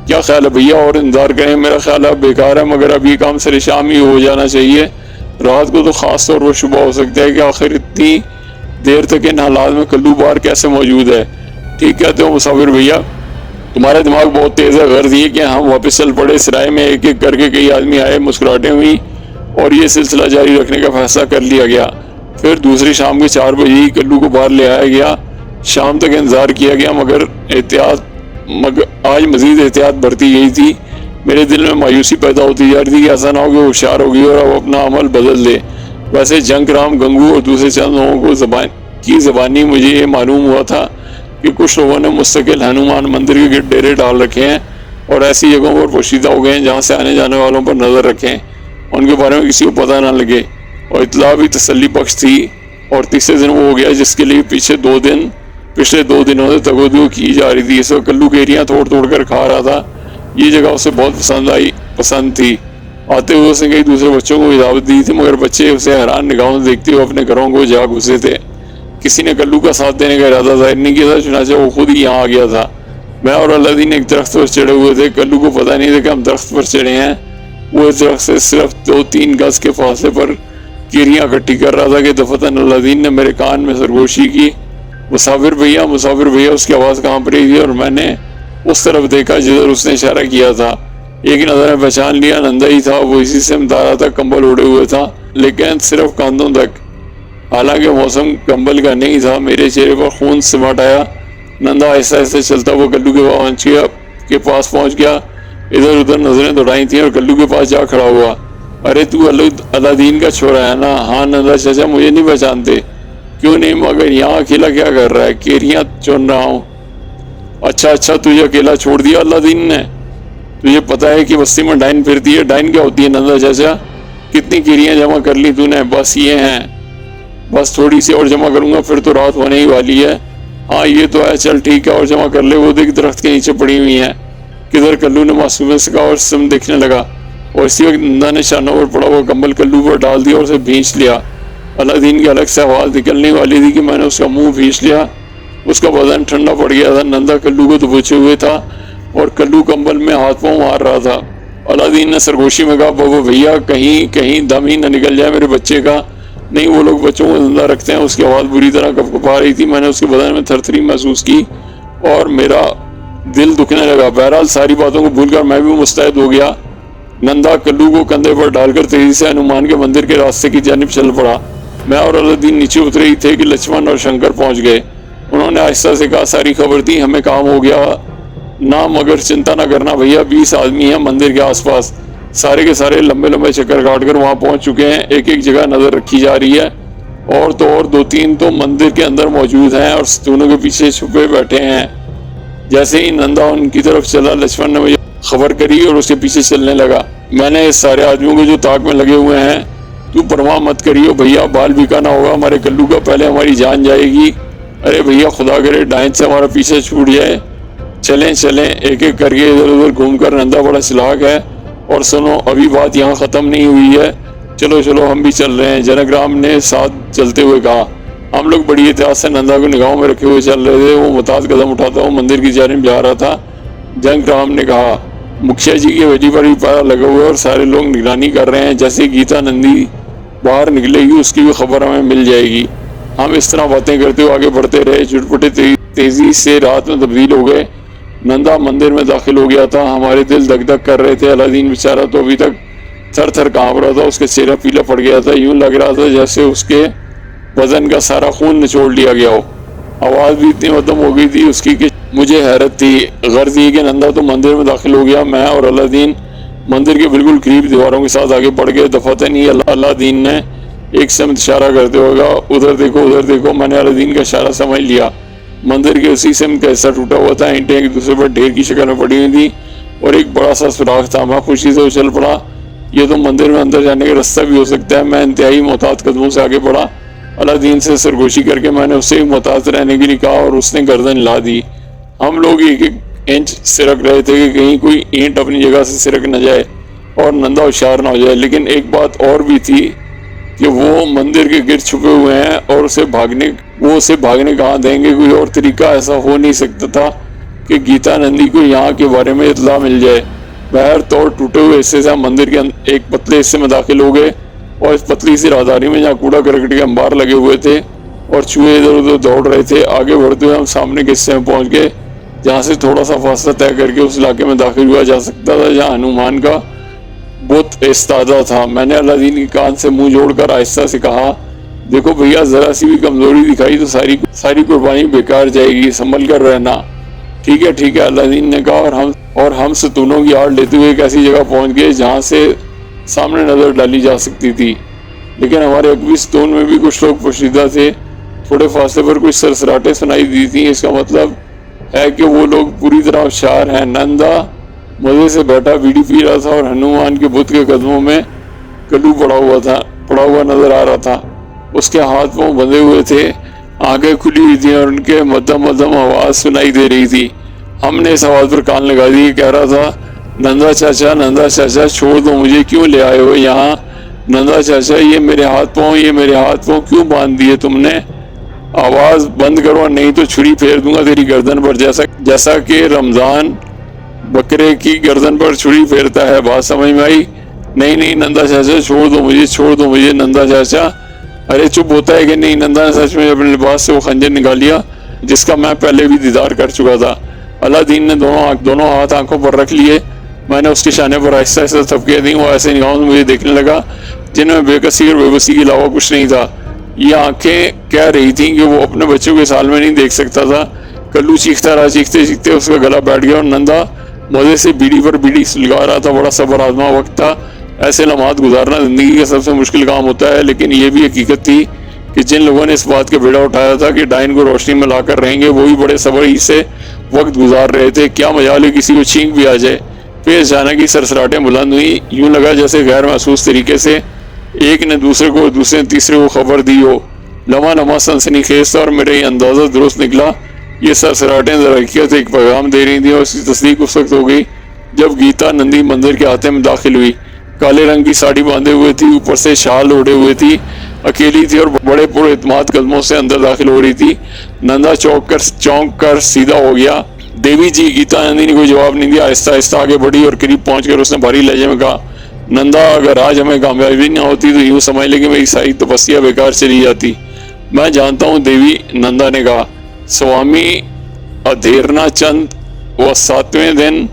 کیا خیال ہے بھیا, اور انتظار کریں؟ میرا خیال ہے بیکار ہے, مگر اب یہ کام سر شام ہی ہو جانا چاہیے. رات کو تو خاص طور پر شبہ ہو سکتا ہے کہ آخر اتنی دیر تک ان حالات میں کلو باہر کیسے موجود ہے. ٹھیک کہتے ہو مسافر بھیا, تمہارا دماغ بہت تیز ہے. غرض یہ کہ ہم واپس چل پڑے. سرائے میں ایک ایک کر کے کئی آدمی آئے, مسکراہٹیں ہوئی اور یہ سلسلہ جاری رکھنے کا فیصلہ کر لیا گیا. پھر دوسری شام کے 4 بجے ہی کلو کو باہر لے آیا گیا. شام تک انتظار کیا گیا مگر آج مزید احتیاط برتی گئی تھی. میرے دل میں مایوسی پیدا ہوتی جا رہی تھی کہ ایسا نہ ہو کہ ہوشیار ہو گئی اور اب اپنا عمل بدل دے. ویسے جنگ رام, گنگو اور دوسرے چند لوگوں کو زبانی مجھے یہ معلوم ہوا تھا کہ کچھ لوگوں نے مستقل ہنومان مندر کے گرد ڈیرے ڈال رکھے ہیں اور ایسی جگہوں پر پوشیدہ ہو گئے ہیں جہاں سے آنے جانے والوں پر نظر رکھیں, ان کے بارے میں کسی کو پتہ نہ لگے. اور اطلاع بھی تسلی بخش تھی. اور تیسرے دن وہ ہو گیا جس کے لیے پچھلے 2 دنوں سے تگودو کی جا رہی تھی. اس وقت کلو کیریاں توڑ توڑ کر کھا رہا تھا. یہ جگہ اسے بہت پسند تھی. آتے ہوئے اس نے کئی دوسرے بچوں کو اجازت دی تھی مگر بچے اسے حیران نگاہوں سے دیکھتے ہوئے اپنے گھروں کو جا گھسے تھے. کسی نے کلو کا ساتھ دینے کا ارادہ ظاہر نہیں کیا تھا, چنانچہ وہ خود ہی یہاں آ گیا تھا. میں اور الادین ایک درخت پر چڑھے ہوئے تھے. کلو کو پتہ نہیں تھا کہ ہم درخت پر چڑھے ہیں. وہ اس درخت سے صرف 2-3 گز کے فاصلے پر کیریاں اکٹھی کر رہا تھا کہ دفعتاً الادین نے میرے کان میں سرگوشی کی, مسافر بھیا, مسافر بھیا. اس کی آواز کانپ رہی تھی اور میں نے اس طرف دیکھا جدھر اس نے اشارہ کیا تھا. ایک نظر میں پہچان لیا, نندا ہی تھا. وہ اسی سے مدارا تک کمبل اڑے ہوئے تھا, لیکن صرف کاندھوں تک. حالانکہ موسم کمبل کا نہیں تھا. میرے چہرے پر خون سماٹ آیا. نندا آہستہ آہستہ چلتا ہوا کلو کے پاس پہنچ گیا. ادھر ادھر نظریں دوڑائی تھیں اور کلو کے پاس جا کھڑا ہوا. ارے تو الادین کا چھوڑا ہے نا؟ ہاں نندا چچا, مجھے نہیں پہچانتے. کیوں نہیں, مگر یہاں اکیلا کیا کر رہا ہے؟ کیریاں چن رہا ہوں. اچھا تجھے اکیلا چھوڑ دیا الادین نے؟ تجھے پتا ہے کہ بستی میں ڈائن پھرتی ہے. ڈائن کیا ہوتی ہے نندا چچا؟ کتنی کیریاں جمع کر لی تو نے؟ بس یہ ہیں. بس تھوڑی سی اور جمع کروں گا پھر تو رات ہونے ہی والی ہے. ہاں یہ تو ہے, چل ٹھیک ہے اور جمع کر لے. وہ دیکھ درخت کے نیچے پڑی ہوئی ہیں. کدھر؟ کلو نے معصومیت سے کہا اور سم دیکھنے لگا. اور اسی وقت نندا نے شانوں پر پڑا ہوا کمبل کلو پر ڈال دیا اور اسے بھینچ لیا. الادین کی الگ سے آواز نکلنے والی تھی کہ میں نے اس کا منہ بھینچ لیا. اس کا بدن ٹھنڈا پڑ گیا تھا. نندا کلو کو دبوچے ہوئے تھا اور کلو کمبل میں ہاتھ پاؤں مار رہا تھا. الادین نے سرگوشی میں کہا, بابا بھیا, کہیں دم ہی نہ نکل جائے میرے بچے کا. نہیں وہ لوگ بچوں کو زندہ رکھتے ہیں۔ اس کی آواز بری طرح کپکپا رہی تھی، میں نے اس کے بدن میں تھر تھری محسوس کی اور میرا دل دکھنے لگا۔ بہرحال ساری باتوں کو بھول کر میں بھی مستعد ہو گیا۔ نندا کلو کو کندھے پر ڈال کر تیزی سے ہنومان کے مندر کے راستے کی جانب چل پڑا۔ میں اور الدین نیچے اترے ہی تھے کہ لچمن اور شنکر پہنچ گئے۔ انہوں نے آہستہ سے کہا، ساری خبر تھی، ہمیں کام ہو گیا نا، مگر چنتا نہ کرنا بھیا، 20 آدمی ہیں مندر کے آس پاس، سارے کے سارے لمبے لمبے چکر کاٹ کر وہاں پہنچ چکے ہیں۔ ایک ایک جگہ نظر رکھی جا رہی ہے، اور تو اور 2-3 تو مندر کے اندر موجود ہیں اور ستونوں کے پیچھے چھپے بیٹھے ہیں۔ جیسے ہی نندا ان کی طرف چلا، لچمن نے مجھے خبر کری اور اس کے پیچھے چلنے لگا۔ میں نے اس سارے آدمیوں کو جو طاق میں لگے ہوئے ہیں، تو پرواہ مت کریو بھیا، بال بیکانا ہوگا ہمارے کلو کا، پہلے ہماری جان جائے گی۔ ارے بھیا خدا کرے ڈائن سے ہمارا پیچھے چھوٹ جائے۔ چلیں چلیں، ایک ایک کر کے ادھر ادھر گھوم کر، نندا بڑا چلاک ہے۔ اور سنو، ابھی بات یہاں ختم نہیں ہوئی ہے، چلو چلو ہم بھی چل رہے ہیں، جنک رام نے ساتھ چلتے ہوئے کہا۔ ہم لوگ بڑی احتیاط سے نندا کو نگاہوں میں رکھے ہوئے چل رہے تھے۔ وہ محتاط قدم اٹھاتا ہوا مندر کی جانب جا رہا تھا۔ جنک رام نے کہا، مکھیا جی کی ویڈی پر بھی پارا لگا ہوا ہے اور سارے لوگ نگرانی کر رہے ہیں، جیسے گیتا نندی باہر نکلے گی اس کی بھی خبر ہمیں مل جائے گی۔ ہم اس طرح باتیں کرتے ہوئے آگے بڑھتے رہے، چٹپٹے تیزی سے رات میں تبدیل ہو گئے۔ نندا مندر میں داخل ہو گیا تھا، ہمارے دل دھک دھک کر رہے تھے۔ الدین بیچارہ تو ابھی تک تھر تھر کانپ رہا تھا، اس کا چہرہ پیلا پڑ گیا تھا، یوں لگ رہا تھا جیسے اس کے بدن کا سارا خون نچوڑ لیا گیا ہو۔ آواز بھی اتنی مدھم ہو گئی تھی اس کی کہ مجھے حیرت تھی۔ غرض یہ کہ نندا تو مندر میں داخل ہو گیا، میں اور الدین مندر کے بالکل قریب دیواروں کے ساتھ آگے بڑھ گئے۔ دفعتاً ہی الدین نے ایک سمت اشارہ کرتے ہوئے کہا، ادھر دیکھو ادھر دیکھو۔ میں نے الدین کا اشارہ سمجھ لیا۔ مندر کے اسی سمت کا حصہ ٹوٹا ہوا تھا، اینٹیں ایک دوسرے پر ڈھیر کی شکل میں پڑی ہوئی تھی اور ایک بڑا سا سوراخ تھا۔ میں خوشی سے اچھل پڑا، یہ تو مندر میں اندر جانے کا راستہ بھی ہو سکتا ہے۔ میں انتہائی محتاط قدموں سے آگے بڑھا۔ الدین سے سرگوشی کر کے میں نے اسے محتاط رہنے کے لیے کہا اور اس نے گردن ہلا دی۔ ہم لوگ ایک ایک انچ سرک رہے تھے کہ کہیں کوئی اینٹ اپنی جگہ سے سرک نہ جائے اور نندا ہوشیار نہ ہو جائے۔ لیکن ایک بات اور بھی تھی کہ وہ مندر کے گرد چھپے ہوئے ہیں اور اسے بھاگنے کہاں دیں گے۔ کوئی اور طریقہ ایسا ہو نہیں سکتا تھا کہ گیتا نندی کو یہاں کے بارے میں اطلاع مل جائے۔ بہر طور ٹوٹے ہوئے حصے سے ہم مندر کے ایک پتلے حصے میں داخل ہو گئے اور اس پتلی سی راہداری میں جہاں کوڑا کرکٹ کے انبار لگے ہوئے تھے اور چوہے ادھر ادھر دوڑ رہے تھے، آگے بڑھتے ہوئے ہم سامنے کے حصے میں پہنچ گئے، جہاں سے تھوڑا سا فاصلہ طے کر کے اس علاقے میں داخل ہوا جا سکتا تھا جہاں ہنومان کا بت ایستادہ تھا۔ میں نے الدین کے کان سے منہ جوڑ کر آہستہ سے کہا، دیکھو بھیا، ذرا سی بھی کمزوری دکھائی تو ساری قربانی بیکار جائے گی، سنبھل کر رہنا۔ ٹھیک ہے الدین نے کہا، اور ہم ستونوں کی آڑ لیتے ہوئے ایک ایسی جگہ پہنچ گئے جہاں سے سامنے نظر ڈالی جا سکتی تھی، لیکن ہمارے عقبی ستون میں بھی کچھ لوگ پوشیدہ تھے۔ تھوڑے فاصلے پر کچھ سرسراہٹیں سنائی دی تھیں، اس کا مطلب ہے کہ وہ لوگ پوری طرح ہوشیار ہیں۔ نندا مزے سے بیٹھا بیڑی پی رہا تھا اور ہنومان کے بت کے قدموں میں کلو پڑا ہوا نظر آ رہا تھا۔ اس کے ہاتھ پاؤں بندھے ہوئے تھے، آنکھیں کھلی ہوئی تھیں اور ان کے مدھم آواز سنائی دے رہی تھی۔ ہم نے اس آواز پر کان لگا دی، کہہ رہا تھا، نندا چاچا چھوڑ دو مجھے، کیوں لے آئے ہو یہاں؟ نندا چاچا یہ میرے ہاتھ پاؤں کیوں باندھ دیے تم نے؟ آواز بند کرو نہیں تو چھری پھیر دوں گا تیری گردن پر، جیسا کہ رمضان بکرے کی گردن پر چھری پھیرتا ہے۔ بات سمجھ میں آئی؟ نہیں نندا چاچا چھوڑ دو مجھے نندا چاچا۔ ارے چپ ہوتا ہے کہ نہیں؟ نندا نے سچ میں اپنے لباس سے وہ خنجر نکال لیا جس کا میں پہلے بھی دیدار کر چکا تھا۔ الدین نے دونوں ہاتھ آنکھوں پر رکھ لیے۔ میں نے اس کے شانے پر آہستہ تھپکے دی، وہ ایسے نگاہوں سے مجھے دیکھنے لگا جن میں بے کسی اور بے بسی کے علاوہ کچھ نہیں تھا۔ یہ آنکھیں کہہ رہی تھیں کہ وہ اپنے بچوں کے سال میں نہیں دیکھ سکتا تھا۔ کلو چیختا رہا، چیختے اس کا گلا بیٹھ گیا اور نندا مزے سے بیڑی پر بیڑی لگا رہا تھا۔ بڑا صبر آزما وقت تھا۔ ایسے لمحات گزارنا زندگی کا سب سے مشکل کام ہوتا ہے، لیکن یہ بھی حقیقت تھی کہ جن لوگوں نے اس بات کا بیڑا اٹھایا تھا کہ ڈائن کو روشنی میں لا کر رہیں گے، وہی بڑے صبر ہی سے وقت گزار رہے تھے۔ کیا مجال ہے کسی کو چھینک بھی آ جائے۔ پھر اچانک ہی سرسراہٹیں بلند ہوئی، یوں لگا جیسے غیر محسوس طریقے سے ایک نے دوسرے کو اور دوسرے نے تیسرے کو خبر دی ہو۔ لمحہ سنسنی خیز تھا اور میرا یہ اندازہ درست نکلا۔ یہ سرسراہٹیں در حقیقت ایک پیغام دے رہی تھیں اور اس کی تصدیق اس وقت ہو گئی جب گیتا نندی مندر کے آتے میں داخل ہوئی۔ کالے رنگ کی ساڑی باندھے ہوئے تھی، اوپر سے شال اوڑھے ہوئے تھی، اکیلی تھی اور بڑے پر اعتماد قدموں سے اندر داخل ہو رہی تھی۔ نندا چونک کر سیدھا ہو گیا۔ دیوی جی، گیتا نندی نے کوئی جواب نہیں دیا، آہستہ آگے بڑھی اور قریب پہنچ کر اس نے بھاری لہجے میں کہا، نندا اگر آج ہمیں کامیابی نہ ہوتی تو یوں سمجھ لے کہ میری ساری تپسیا بیکار چلی جاتی۔ میں جانتا ہوں دیوی، نندا نے کہا۔ سوامی ادھیرنا چند وہ 7ویں دن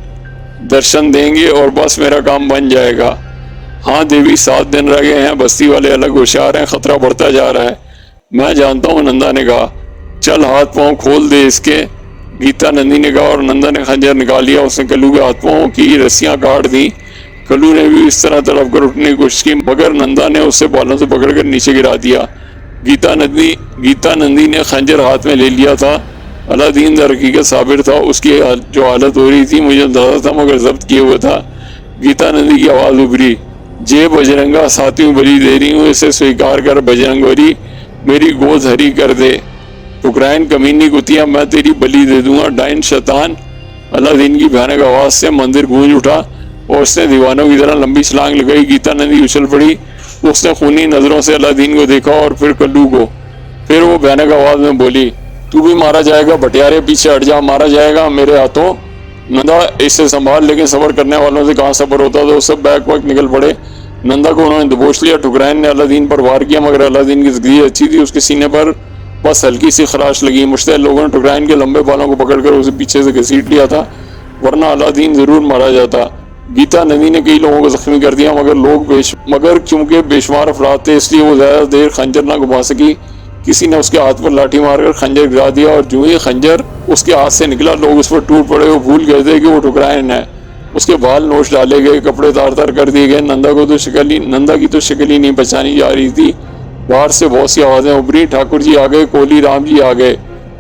درشن دیں گے اور بس میرا کام بن جائے گا۔ ہاں دیوی، 7 دن رہ گئے ہیں، بستی والے الگ ہوشیار ہیں، خطرہ بڑھتا جا رہا ہے۔ میں جانتا ہوں، نندا نے کہا۔ چل ہاتھ پاؤں کھول دے اس کے، گیتا نندی نے کہا، اور نندا نے خنجر نکال لیا۔ اس نے کلو کے ہاتھ پاؤں کی رسیاں کاٹ دیں۔ کلو نے بھی اس طرح تڑپ کر اٹھنے کی کوشش کی، مگر نندا نے اسے بالوں سے پکڑ کر نیچے گرا دیا۔ گیتا نندی نے خنجر ہاتھ میں لے لیا تھا۔ اللہ دین در حقیقت صابر تھا، اس کی جو حالت ہو رہی تھی مجھے اندازہ تھا، مگر ضبط کیے ہوئے تھا۔ گیتا نندی کی آواز ابھری، جے بجرنگا 7ویں بلی دے رہی ہوں، اسے سویکار کر بجرنگ بلی، میری گود ہری کر دے۔ ٹکرائن کمینی کتیا، میں تیری بلی دے دوں گا۔ ڈائن شیطان، اللہ دین کی بھیانک آواز سے مندر گونج اٹھا اور اس نے دیوانوں کی طرح لمبی چھلانگ لگائی۔ گیتا نندی اچھل پڑی، اس نے خونی نظروں سے اللہ دین کو دیکھا اور پھر کلو کو۔ پھر وہ بھیانک آواز میں بولی، تو بھی مارا جائے گا بٹیارے، پیچھے ہٹ جا، مارا جائے گا میرے ہاتھوں۔ نندا، اسے سنبھال، لیکن صبر کرنے والوں سے کہاں صبر ہوتا، تو سب بیک وقت نکل پڑے۔ نندا کو انہوں نے دبوچ لیا۔ ٹکرائن نے اللہ دین پر وار کیا، مگر اللہ دین کی تقدیر اچھی تھی، اس کے سینے پر بس ہلکی سی خراش لگی۔ مشتعل لوگوں نے ٹکرائن کے لمبے بالوں کو پکڑ کر اسے پیچھے سے گھسیٹ لیا تھا، ورنہ اللہ دین ضرور مارا جاتا۔ گیتا نندی نے کئی لوگوں کو زخمی کر دیا، مگر چونکہ بے شمار افراد تھے اس لیے وہ زیادہ دیر خنجر نہ گھما سکی۔ کسی نے اس کے ہاتھ پر لاٹھی مار کر خنجر گرا دیا، اور جو ہی خنجر اس کے ہاتھ سے نکلا لوگ اس پر ٹوٹ پڑے۔ وہ بھول گئے تھے کہ وہ ٹکرائن ہے۔ اس کے بال نوچ ڈالے گئے، کپڑے تار تار کر دیے گئے۔ نندا کی تو شکل ہی نہیں پہچانی جا رہی تھی۔ باہر سے بہت سی آوازیں ابھری، ٹھاکر جی آ گئے، کولی رام جی آ گئے۔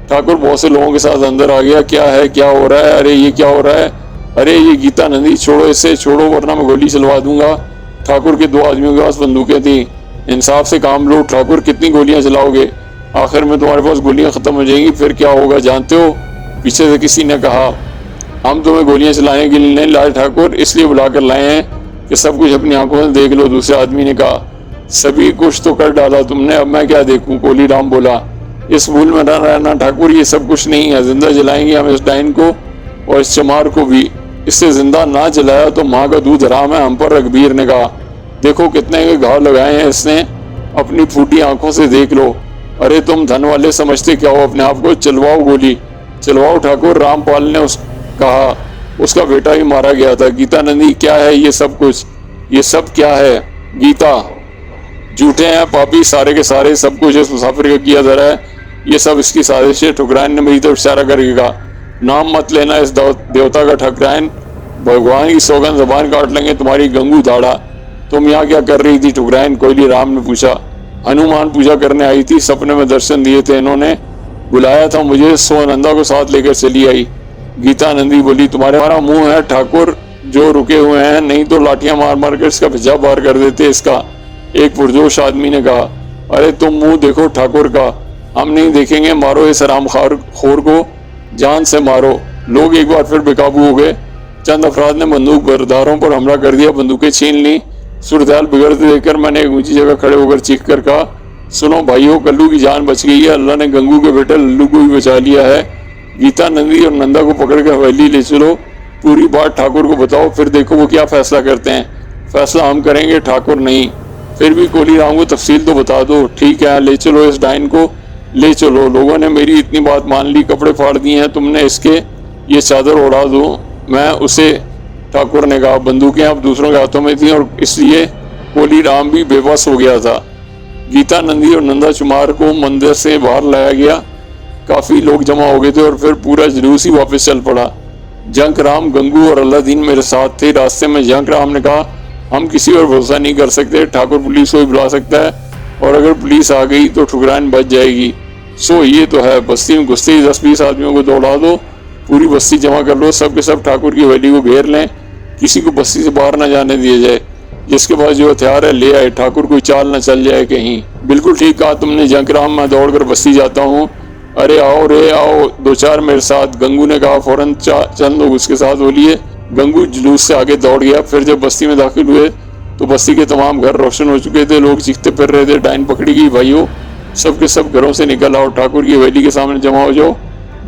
ٹھاکر بہت سے لوگوں کے ساتھ اندر آ گیا۔ کیا ہے، کیا ہو رہا ہے؟ ارے یہ کیا ہو رہا ہے؟ ارے یہ گیتا نندی، چھوڑو اسے، چھوڑو ورنہ میں گولی چلوا دوں گا۔ ٹھاکر کے 2 آدمیوں کے پاس بندوقیں تھیں۔ انصاف سے کام لو ٹھاکر، کتنی گولیاں چلاؤ گے؟ آخر میں تمہارے پاس گولیاں ختم ہو جائیں گی، پھر کیا ہوگا جانتے ہو؟ پیچھے سے کسی نے کہا، ہم تمہیں گولیاں چلانے کے لیے نہیں لائے ٹھاکر، اس لیے بلا کر لائے ہیں کہ سب کچھ اپنی آنکھوں سے دیکھ لو۔ دوسرے آدمی نے کہا، سبھی کچھ تو کر ڈالا تم نے، اب میں کیا دیکھوں؟ کولی رام بولا، اس بھول میں نہ رہنا ٹھاکر، یہ سب کچھ نہیں ہے، زندہ جلائیں گے ہم اس ڈائن کو اور اس چمار کو بھی۔ اس سے زندہ نہ جلایا تو ماں کا دودھ حرام ہے ہم پر۔ رگبیر نے کہا، دیکھو کتنے کے گھاؤ لگائے ہیں اس نے، اپنی پھوٹی آنکھوں سے دیکھ لو۔ ارے تم دھن والے سمجھتے کیا ہو اپنے آپ کو؟ چلواؤ گولی، چلواؤ ٹھاکر۔ رام پال نے کہا، اس کا بیٹا ہی مارا گیا تھا۔ گیتا نندی، کیا ہے یہ سب کچھ؟ یہ سب کیا ہے؟ گیتا، جھوٹے ہیں پاپی سارے کے سارے، سب کچھ اس مسافر کا کیا دھرا ہے، یہ سب اس کی سازش ہے۔ ٹھکرائن نے میری طرف اشارہ کر کے کہا، نام مت لینا اس دیوتا کا ٹھکرائن، بھگوان کی سوگن زبان کاٹ لیں گے تمہاری گنگو دھاڑا۔ تم یہاں کیا کر رہی تھی ٹھکرائن؟ کوئلی رام نے پوچھا۔ ہنومان پوجا کرنے آئی تھی، سپنے میں درشن دیے تھے انہوں نے، بلایا تھا مجھے، سو نندا کو ساتھ لے کر چلی آئی۔ گیتا نندی بولی، تمہارا منہ ہے ٹھاکر جو رکے ہوئے ہیں، نہیں تو لاٹیاں مار مار کر اس کا بھجا بار کر دیتے اس کا۔ ایک پرجوش آدمی نے کہا، ارے تم منہ دیکھو ٹھاکر کا، ہم نہیں دیکھیں گے، مارو اس حرام خور کو، جان سے مارو۔ لوگ ایک بار پھر بے قابو ہو گئے۔ چند افراد نے بندوق برداروں پر حملہ کر دیا، بندوقیں چھین لیں۔ صورتحال بگڑتے دیکھ کر میں نے ایک اونچی جگہ کھڑے ہو کر چیخ کر کہا، سنو بھائیو، کلو کی جان بچ گئی ہے، اللہ نے گنگو کے بیٹے للو کو بھی بچا لیا ہے۔ گیتا نندی اور نندا کو پکڑ کر حویلی لے چلو، پوری بات ٹھاکر کو بتاؤ، پھر دیکھو وہ کیا فیصلہ کرتے ہیں۔ فیصلہ ہم کریں گے ٹھاکر نہیں۔ پھر بھی کولی رام کو تفصیل تو بتا دو۔ ٹھیک ہے، لے چلو اس ڈائن کو، لے چلو۔ لوگوں نے میری اتنی بات مان لی، کپڑے پھاڑ دیے ہیں تم نے اس کے، یہ چادر اڑا دو میں اسے۔ ٹھاکر نے کہا، بندوقیں اب دوسروں کے ہاتھوں میں تھیں اور اس لیے کولی رام بھی بے بس ہو گیا تھا۔ گیتا نندی اور نندا چمار کو مندر سے باہر لایا گیا، کافی لوگ جمع ہو گئے تھے اور پھر پورا جلوس ہی واپس چل پڑا۔ جنک رام، گنگو اور اللہ دین میرے ساتھ تھے۔ راستے میں جنک رام نے کہا، ہم کسی پر بھروسہ نہیں کر سکتے، ٹھاکر پولیس کو بھی بلا سکتا ہے، اور اگر پولیس آ گئی تو ٹھکرائن بچ جائے گی۔ سو یہ تو ہے، بستی میں گھستے ہی 10-20 آدمیوں کو دوڑا دو، پوری بستی جمع کر لو، سب کے سب ٹھاکر کی حویلی کو گھیر لیں، کسی کو بستی سے باہر نہ جانے دیا جائے، جس کے پاس جو ہتھیار ہے لے آئے، ٹھاکر کوئی چال نہ چل جائے کہیں۔ بالکل ٹھیک کہا تم نے جنک رام، میں دوڑ کر بستی جاتا ہوں۔ ارے آؤ رے آؤ، 2-4 میرے ساتھ، گنگو نے کہا۔ فوراً چند لوگ اس کے ساتھ ہو لیے۔ گنگو جلوس سے آگے دوڑ گیا۔ پھر جب بستی میں داخل ہوئے تو بستی کے تمام گھر روشن ہو چکے تھے، لوگ چیختے پھر رہے تھے، ڈائن پکڑی گئی بھائیو، سب کے سب گھروں سے نکل آؤ، ٹھاکر کی حویلی کے سامنے جمع ہو جاؤ۔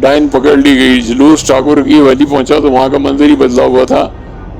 ڈائن پکڑ لی گئی۔ جلوس ٹھاکر کی حویلی پہنچا تو وہاں کا منظر ہی بدلا ہوا تھا۔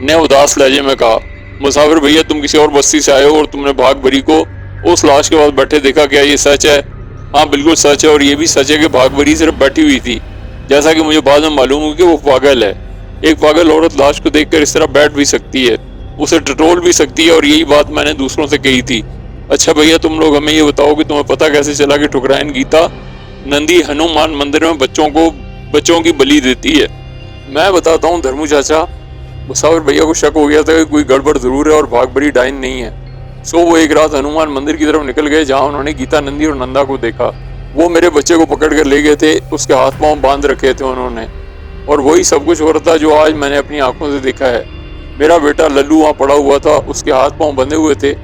نے اداس لہجے میں کہا۔ مسافر بھیا تم کسی اور بستی سے آئے ہو اور تم نے بھاگ بری کو اس لاش کے پاس بیٹھے دیکھا، کیا یہ سچ ہے؟ ہاں بالکل سچ ہے، اور یہ بھی سچ ہے کہ بھاگ بری صرف بیٹھی ہوئی تھی، جیسا کہ مجھے بعد میں معلوم ہو کہ وہ پاگل ہے۔ ایک پاگل عورت لاش کو دیکھ کر اس طرح بیٹھ بھی سکتی ہے، اسے ٹٹول بھی سکتی ہے، اور یہی بات میں نے دوسروں سے کہی تھی۔ اچھا بھیا تم لوگ ہمیں یہ بتاؤ کہ تمہیں پتہ کیسے چلا کہ ٹھکرائن گیتا نندی ہنومان مندر میں بچوں کی بلی دیتی ہے؟ میں بتاتا ہوں دھرمو چاچا۔ مسافر بھیا کو شک ہو گیا تھا کہ کوئی گڑبڑ ضرور ہے اور بھاگ بری ڈائن نہیں ہے۔ وہ ایک رات ہنومان مندر کی طرف نکل گئے جہاں انہوں نے گیتا نندی اور نندا کو دیکھا۔ وہ میرے بچے کو پکڑ کر لے گئے تھے، اس کے ہاتھ پاؤں باندھ رکھے تھے انہوں نے، اور وہی سب کچھ ہو رہا تھا جو آج میں نے اپنی آنکھوں سے دیکھا ہے۔ میرا بیٹا للو وہاں پڑا ہوا تھا، اس کے ہاتھ پاؤں بندھے ہوئے تھے۔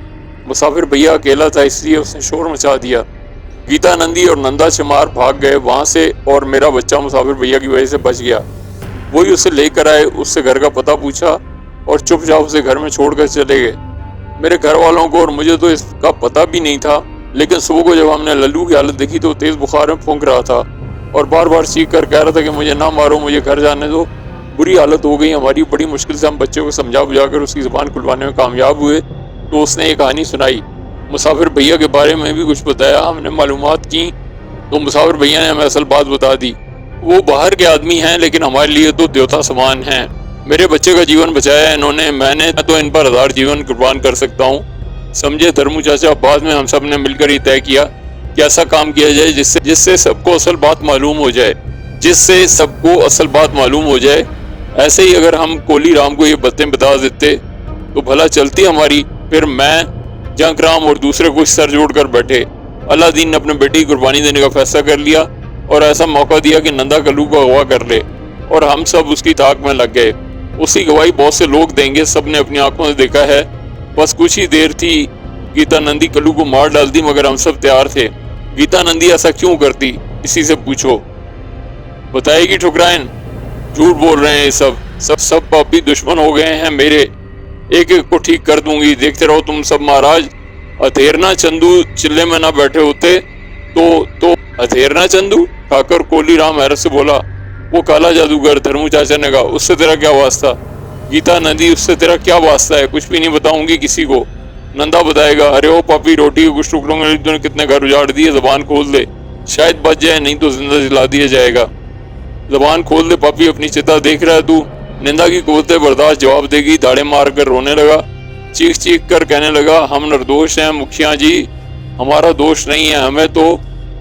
مسافر بھیا اکیلا تھا اس لیے اس نے شور مچا دیا۔ گیتا نندی اور نندا چمار بھاگ گئے وہاں سے، اور میرا بچہ مسافر بھیا کی وجہ سے بچ گیا۔ وہی اسے لے کر آئے، اس سے گھر کا پتہ پوچھا اور چپ چاپ اسے گھر میں چھوڑ کر چلے گئے۔ میرے گھر والوں کو اور مجھے تو اس کا پتہ بھی نہیں تھا، لیکن صبح کو جب ہم نے للو کی حالت دیکھی تو تیز بخار میں پھونک رہا تھا اور بار بار چیخ کر کہہ رہا تھا کہ مجھے نہ مارو، مجھے گھر جانے دو۔ بری حالت ہو گئی ہماری، بڑی مشکل سے ہم بچے کو سمجھا بجھا کر اس کی زبان کھلوانے میں کامیاب ہوئے تو اس نے ایک کہانی سنائی۔ مسافر بھیا کے بارے میں بھی کچھ بتایا، ہم نے معلومات کی تو مسافر بھیا نے ہمیں اصل بات بتا دی۔ وہ باہر کے آدمی ہیں لیکن ہمارے لیے تو دیوتا سمان ہیں۔ میرے بچے کا جیون بچایا ہے انہوں نے، میں نے تو ان پر 1000 جیون قربان کر سکتا ہوں۔ سمجھے دھرمو چاچا؟ بعد میں ہم سب نے مل کر یہ طے کیا کہ ایسا کام کیا جائے جس سے سب کو اصل بات معلوم ہو جائے۔ ایسے ہی اگر ہم کولی رام کو یہ باتیں بتا دیتے تو بھلا چلتی ہماری، پھر میں، جنک رام اور دوسرے کچھ سر جوڑ کر بیٹھے۔ اللہ دین نے اپنے بیٹے کی قربانی دینے کا فیصلہ کر لیا اور ایسا موقع دیا کہ نندا کلو کو اغوا کر لے، اور ہم سب اس کی طاق میں لگ گئے۔ اس کی گواہی بہت سے لوگ دیں گے، سب نے اپنی آنکھوں سے دیکھا ہے۔ بس کچھ ہی دیر تھی، گیتا نندی کلو کو مار ڈالتی، مگر ہم سب تیار تھے۔ گیتا نندی ایسا کیوں کرتی؟ اسی سے پوچھو، بتائے گی ٹھکرائن؟ جھوٹ بول رہے ہیں یہ سب پاپی دشمن ہو گئے ہیں میرے، ایک ایک کو ٹھیک کر دوں گی، دیکھتے رہو تم سب۔ مہاراج اتھیرنا چندو چلے میں نہ بیٹھے ہوتے تو اتھیرنا چندو؟ ٹھاکر کولی رام حیرت سے بولا۔ وہ کالا جادوگر، دھرمو چاچا نے کہا۔ اس سے تیرا کیا واسطہ؟ گیتا نندی، اس سے تیرا کیا واسطہ ہے؟ کچھ بھی نہیں بتاؤں گی کسی کو، نندا بتائے گا۔ ارے او پاپی، روٹی کے کچھ ٹکڑوں میں تو نے کتنے گھر اجاڑ دیے، زبان کھول دے، شاید بچ جائے، نہیں تو زندہ جلا دیا جائے گا۔ زبان کھول دے پاپی، اپنی چتا دیکھ رہا ہے تو؟ نندا کی قوت برداشت جواب دے گی، داڑے مار کر رونے لگا، چیخ چیخ کر کہنے لگا، ہم نردوش ہیں مکھیا جی، ہمارا دوش نہیں ہے،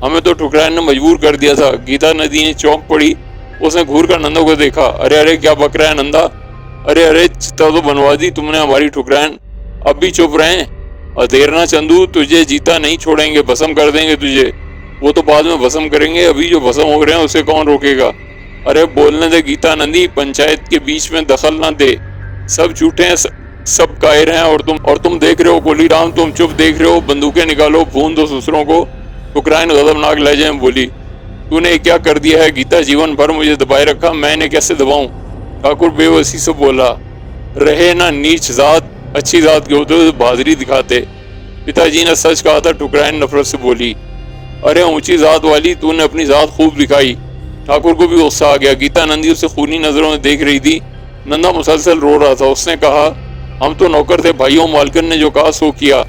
ہمیں تو ٹھکرائن نے مجبور کر دیا تھا۔ گیتا ندی نے چونک پڑی، اس نے گھور کر نندا کو دیکھا۔ ارے کیا بک رہا ہے نندا؟ ارے چتا تو بنوا دی تم نے ہماری ٹھکرائن، اب بھی چپ رہیں؟ ادھیرنا چندو، تجھے جیتا نہیں چھوڑیں گے، بھسم کر دیں گے تجھے۔ وہ تو بعد میں بھسم کریں گے، ابھی جو بھسم ہو رہے ہیں اسے کون روکے گا؟ ارے بولنے دے گیتا نندی، پنچایت کے بیچ میں دخل نہ دے، سب جھوٹے ہیں، سب قائر ہیں، اور تم دیکھ رہے ہو کولی رام، تم چپ دیکھ رہے ہو، بندوقیں نکالو، بھون دو دوسروں کو۔ ٹھکرائن غضبناک لہجے میں بولی، تو نے کیا کر دیا ہے گیتا؟ جیون بھر مجھے دبائے رکھا، میں انہیں کیسے دباؤں؟ ٹھاکر بے وسی سے بولا، رہے نہ نیچ ذات، اچھی ذات کے ہوتے تو بہادری دکھاتے، پتا جی نے سچ کہا تھا۔ ٹھکرائن نفرت سے بولی، ارے اونچی ذات والی، تو نے اپنی ذات خوب دکھائی۔ ٹھاکر کو بھی غصہ آ گیا، گیتا نندی اسے خونی نظروں میں دیکھ رہی تھی۔ نندا مسلسل رو رہا تھا، اس نے کہا، ہم تو نوکر تھے بھائیوں، مالکن نے جو کہا سو کیا،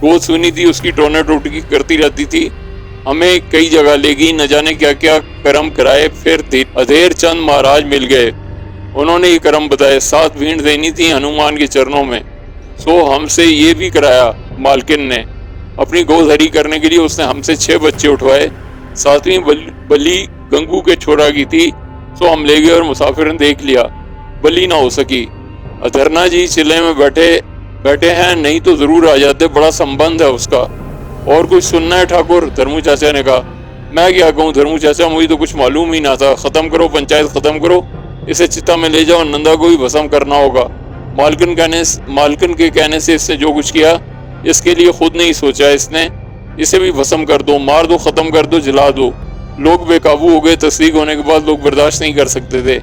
گود سنی تھی اس کی، ٹونے ٹوٹکی کرتی رہتی تھی، ہمیں کئی جگہ لے گئی، نہ جانے کیا کیا کرم کرائے، پھر ادھیر چند مہاراج مل گئے، انہوں نے یہ کرم بتائے، 7 بھینٹ دینی تھی ہنومان کے چرنوں میں، سو ہم سے یہ بھی کرایا مالکن نے، اپنی گود ہری کرنے کے لیے اس نے ہم سے 6 بچے اٹھوائے، 7ویں بلی گنگو کے چھوڑا کی تھی، سو ہم لے گئے اور مسافر نے دیکھ لیا، بلی نہ ہو سکی۔ ادھرنا جی چلے میں بیٹھے ہیں، نہیں تو ضرور آ جاتے، بڑا سمبند ہے اس کا۔ اور کچھ سننا ہے ٹھاکر؟ دھرمو چاچا نے کہا۔ میں کیا کہوں دھرمو چاچا، مجھے تو کچھ معلوم ہی نہ تھا، ختم کرو پنچایت، ختم کرو، اسے چتا میں لے جاؤ، نندا کو بھی بھسم کرنا ہوگا۔ مالکن کے کہنے سے اس نے جو کچھ کیا، اس کے لیے خود نہیں سوچا، اس نے اسے بھی بھسم کر دو، مار دو، ختم کر دو، جلا دو۔ لوگ بے قابو ہو گئے، تصدیق ہونے کے بعد لوگ برداشت نہیں کر سکتے تھے۔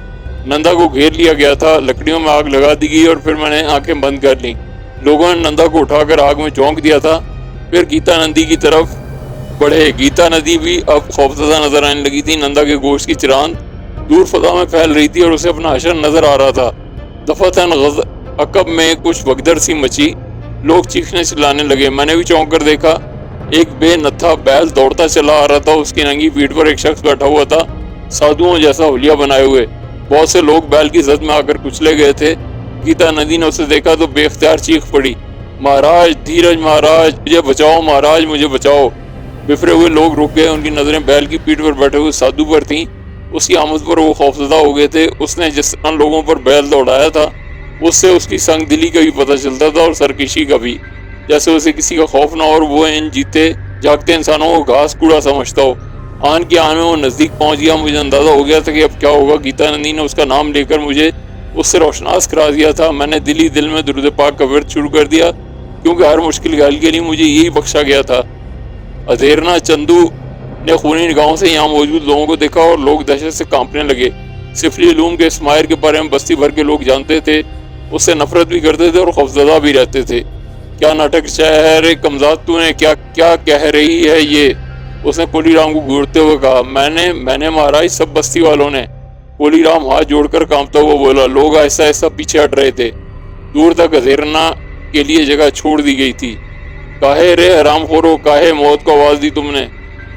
نندا کو گھیر لیا گیا تھا، لکڑیوں میں آگ لگا دی گئی اور پھر میں نے آنکھیں بند کر لیں۔ لوگوں نے نندا کو اٹھا کر آگ میں جھونک دیا تھا، پھر گیتا ندی کی طرف بڑھے۔ گیتا ندی بھی اب خوفزدہ نظر آنے لگی تھی، نندا کے گوشت کی چراند دور فضا میں پھیل رہی تھی اور اسے اپنا حشر نظر آ رہا تھا۔ دفعتاً عقب میں کچھ بھگدڑ سی مچی، لوگ چیخنے چلانے لگے۔ میں نے بھی چونک کر دیکھا، ایک بے نتھا بیل دوڑتا چلا آ رہا تھا، اس کی ننگی پیٹھ پر ایک شخص بیٹھا ہوا تھا، سادھوؤں جیسا حلیہ بنائے ہوئے۔ بہت سے لوگ بیل کی زد میں آ کر کچلے گئے تھے۔ گیتا نندی نے اسے دیکھا تو بے اختیار چیخ پڑی، مہاراج دھیرج مہاراج، مجھے بچاؤ مہاراج، مجھے بچاؤ۔ بفرے ہوئے لوگ رک گئے، ان کی نظریں بیل کی پیٹھ پر بیٹھے ہوئے سادھو پر تھیں۔ اس کی آمد پر وہ خوفزدہ ہو گئے تھے۔ اس نے جس طرح لوگوں پر بیل دوڑایا تھا، اس سے اس کی سنگ دلی کا بھی پتہ چلتا تھا اور سرکشی کا بھی، جیسے اسے کسی کا خوف نہ اور وہ ان جیتے جاگتے انسانوں کو گھاس کوڑا سمجھتا ہو۔ آن کی آن میں وہ نزدیک پہنچ گیا، مجھے اندازہ ہو گیا تھا کہ اب کیا ہوگا۔ گیتا نندی نے اس کا نام لے کر مجھے اس سے روشناس کرا دیا تھا۔ میں نے دل ہی دل میں درود پاک کا ورد شروع کر دیا، کیونکہ ہر مشکل حل کے لیے مجھے یہی بخشا گیا تھا۔ ادھیرنا چندو نے خونی نگاہوں سے یہاں موجود لوگوں کو دیکھا اور لوگ دہشت سے کانپنے لگے۔ سفلی علوم کے اس ماہر کے بارے میں بستی بھر کے لوگ جانتے تھے، اس سے نفرت بھی کرتے تھے اور خوفزدہ بھی رہتے تھے۔ کیا ناٹک شہر کمزاد تو نے کیا کہہ رہی ہے یہ؟ اس نے کولی رام کو گھورتے ہوئے کہا۔ میں نے مہاراج، سب بستی والوں نے۔ کولی رام ہاتھ جوڑ کر کانپتا ہوا بولا۔ لوگ آہستہ آہستہ پیچھے ہٹ رہے تھے، دور تک ادھیرنا کے لیے جگہ چھوڑ دی گئی تھی۔ کاہے رے حرام خورو، کاہے موت کو آواز دی تم نے؟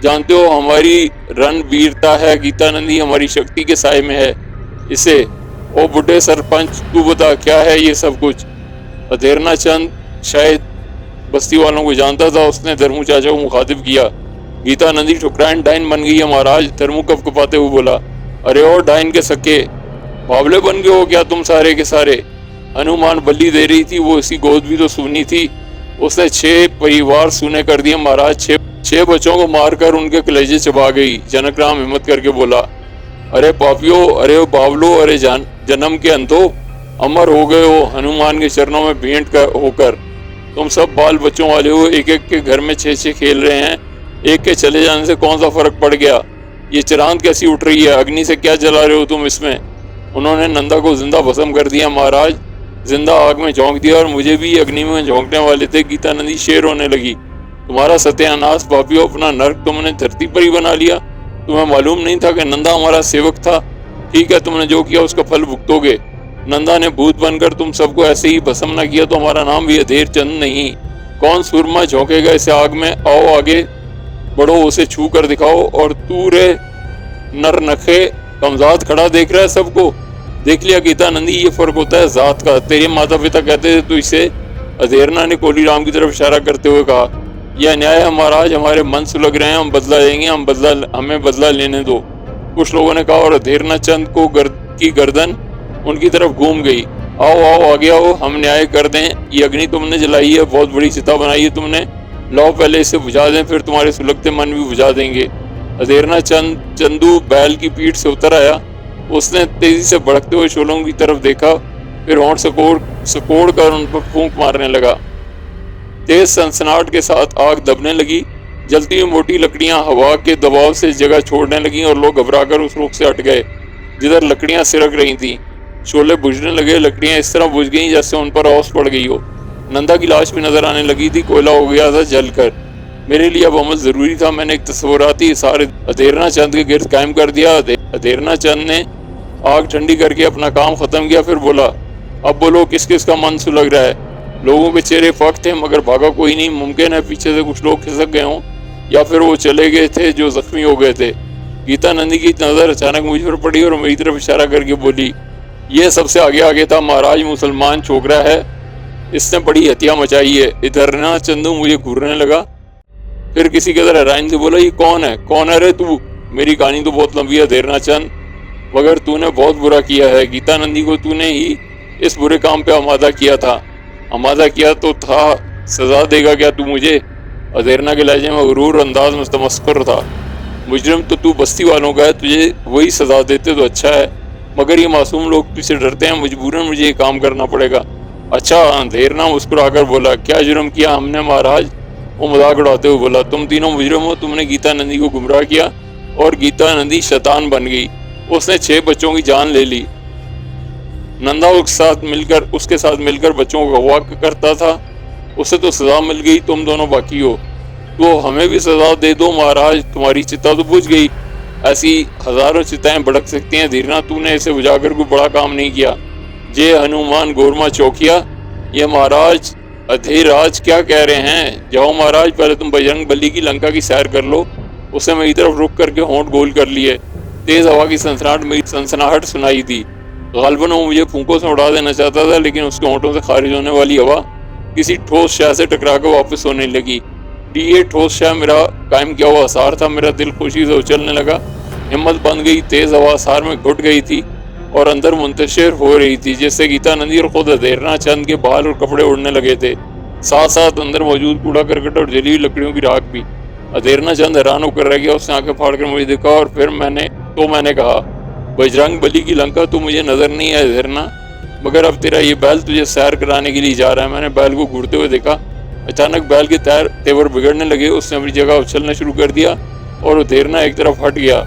جانتے ہو ہماری رن ویرتا ہے، گیتا نندی ہماری شکتی کے سائے میں ہے۔ اسے او بڈھے سرپنچ، تو بتا کیا ہے یہ سب کچھ؟ ادھیرنا چند شاید بستی والوں کو جانتا تھا، اس نے دھرمو چاچا کو مخاطب کیا۔ گیتا نندی ٹھکرائن ڈائن بن گئی ہے مہاراج، دھرمو کپ کپاتے ہوئے بولا۔ ارے او ڈائن کے سکے، بابلے بن گئے ہو کیا تم سارے کے سارے؟ ہنومان بلی دے رہی تھی، وہ اسی گود بھی تو سونی تھی۔ اس نے 6 پریوار سونے کر دیے مہاراج، 6 بچوں کو مار کر ان کے کلیجے چبا گئی۔ جنک رام ہمت کر کے بولا، ارے پاپیو، ارے باولو، ارے جنم کے انتو، امر ہو گئے ہو ہنومان کے چرنوں میں بھینٹ ہو کر۔ تم سب بال بچوں والے ہو، ایک ایک کے گھر میں 6 کھیل رہے ہیں، ایک کے چلے جانے سے کون سا فرق پڑ گیا؟ یہ چراند کیسی اٹھ رہی ہے؟ اگنی سے کیا جلا رہے ہو تم اس میں؟ انہوں نے نندا کو زندہ بھسم کر دیا مہاراج، زندہ آگ میں جھونک دیا، اور مجھے بھی اگنی میں جھونکنے والے تھے۔ گیتا نندی شیر ہونے لگی، تمہارا ستیہ ناس پاپیو، اپنا نرک تم نے دھرتی پر ہی بنا لیا۔ تمہیں معلوم نہیں تھا کہ نندا ہمارا سیوک تھا؟ ٹھیک ہے، تم نے جو کیا اس کا پھل بھگتو گے۔ نندا نے بھوت بن کر تم سب کو ایسے ہی بھسم نہ کیا تو ہمارا نام بھی ادھیر چند نہیں۔ کون سورما جھونکے گا اسے آگ میں؟ آؤ آگے بڑھو، اسے چھو کر دکھاؤ۔ اور تو رے نر نکھے کمزاد کھڑا دیکھ رہا ہے سب کو؟ دیکھ لیا گیتا نندی، یہ فرق ہوتا ہے ذات کا۔ تیرے ماتا پتا کہتے تھے تو اسے؟ ادھیرنا نے کولی رام کی طرف اشارہ کرتے ہوئے کہا، یہ انیائے ہے مہاراج، ہمارے من سلگ رہے ہیں، ہم بدلہ لیں گے، ہمیں بدلہ لینے دو۔ کچھ لوگوں نے کہا، اور ادھیرنا چند کی گردن ان کی طرف گھوم گئی۔ آؤ آؤ آگے آؤ، ہم نیائے کر دیں۔ یہ اگنی تم نے جلائی ہے، بہت بڑی چتا بنائی ہے تم نے، لاؤ پہلے اسے بجھا دیں، پھر تمہارے سلگتے من بھی بجھا دیں گے۔ ادھیرنا چندو بیل کی پیٹھ سے اتر آیا، اس نے تیزی سے بڑھتے ہوئے شعلوں کی طرف دیکھا، پھر ہونٹ سکوڑ کر ان پر پھونک مارنے لگا۔ تیز سنسناٹ کے ساتھ آگ دبنے لگی، جلتی ہوئی موٹی لکڑیاں ہوا کے دباؤ سے جگہ چھوڑنے لگیں اور لوگ گھبرا کر اس رخ سے ہٹ گئے جدھر لکڑیاں سرک رہی تھیں۔ شعلے بجھنے لگے، لکڑیاں اس طرح بجھ گئیں جیسے ان پر اوس پڑ گئی ہو۔ نندا کی لاش بھی نظر آنے لگی تھی، کوئلہ ہو گیا تھا جل کر۔ میرے لیے اب عمل ضروری تھا، میں نے ایک تصوراتی اثار ادھیرنا چند کے گرد قائم کر دیا۔ ادھیرنا چند نے آگ ٹھنڈی کر کے اپنا کام ختم کیا، پھر بولا، اب بولو کس کس کا من سلگ رہا ہے؟ لوگوں کے چہرے فاق تھے مگر بھاگا کوئی نہیں، ممکن ہے پیچھے سے کچھ لوگ کھسک گئے ہوں یا پھر وہ چلے گئے تھے جو زخمی ہو گئے تھے۔ گیتا نندی کی نظر اچانک مجھ پر پڑی اور میری طرف اشارہ کر کے بولی، یہ سب سے آگے تھا مہاراج، مسلمان چھوکرا ہے، اس نے بڑی ہتیا مچائی ہے۔ ادھیرنا چندو مجھے گھورنے لگا، پھر کسی قدر حیرانی سے بولا، یہ کون ہے رے تو؟ میری کہانی تو بہت لمبی ہے ادھیرنا چند، مگر تو نے بہت برا کیا ہے۔ گیتا نندی کو تو نے ہی اس برے کام پہ آمادہ کیا تھا۔ آمادہ کیا تو تھا، سزا دے گا کیا تو مجھے؟ ادھیرنا کے لہجے میں غرور انداز متمسخر تھا۔ مجرم تو بستی والوں کا ہے، تجھے وہی سزا دیتے تو اچھا ہے، مگر یہ معصوم لوگ تجھ سے ڈرتے ہیں، مجبوراً مجھے یہ کام کرنا پڑے گا۔ اچھا، ادھیرنا مسکرا کر بولا، کیا جرم کیا ہم نے مہاراج؟ وہ مذاق اڑاتے ہوئے بولا، تم تینوں مجرم ہو، تم نے گیتا نندی کو گمراہ کیا اور گیتا نندی شیطان بن گئی، اس نے 6 بچوں کی جان لے لی۔ نندا اس کے ساتھ مل کر بچوں کو اغوا کرتا تھا، اسے تو سزا مل گئی، تم دونوں باقی ہو، تو ہمیں بھی سزا دے دو مہاراج، تمہاری چتا تو بجھ گئی، ایسی ہزاروں چتائیں بھڑک سکتی ہیں۔ ادھیرنا تو نے اسے بجھا کر کوئی بڑا کام نہیں کیا، جے ہنومان گورما چوکیا، یہ مہاراج ادھیراج کیا کہہ رہے ہیں؟ جاؤ مہاراج، پہلے تم بجرنگ بلی کی لنکا کی سیر کر لو۔ اس نے میری طرف رک کر کے ہونٹ گول کر لیے۔ تیز ہوا کی سنسناہٹ سنائی دی۔ غالباً وہ مجھے پھونکوں سے اڑا دینا چاہتا تھا، لیکن اس کے ہونٹوں سے خارج ہونے والی ہوا کسی ٹھوس شے سے ٹکرا کر واپس ہونے لگی۔ یہ ٹھوس شے میرا قائم کیا ہوا آثار تھا۔ میرا دل خوشی سے اچھلنے لگا، ہمت بن گئی، تیز ہوا آثار میں گھٹ گئی تھی اور اندر منتشر ہو رہی تھی، جس سے گیتا نندی اور خود ادھیرنا چند کے بال اور کپڑے اڑنے لگے تھے، ساتھ ساتھ اندر موجود کوڑا کرکٹ اور جلی ہوئی لکڑیوں کی راکھ بھی۔ ادھیرنا چند حیران ہو کر رہ گیا۔ اس نے آنکھیں پھاڑ کر مجھے دیکھا اور پھر میں نے کہا، بجرنگ بلی کی لنکا تو مجھے نظر نہیں ہے ادھیرنا، مگر اب تیرا یہ بیل تجھے سیر کرانے کے لیے جا رہا ہے۔ میں نے بیل کو گھورتے ہوئے دیکھا۔ اچانک بیل کے تیور بگڑنے لگے، اس نے اپنی جگہ اچھلنا شروع کر دیا اور ادھیرنا ایک طرف ہٹ گیا۔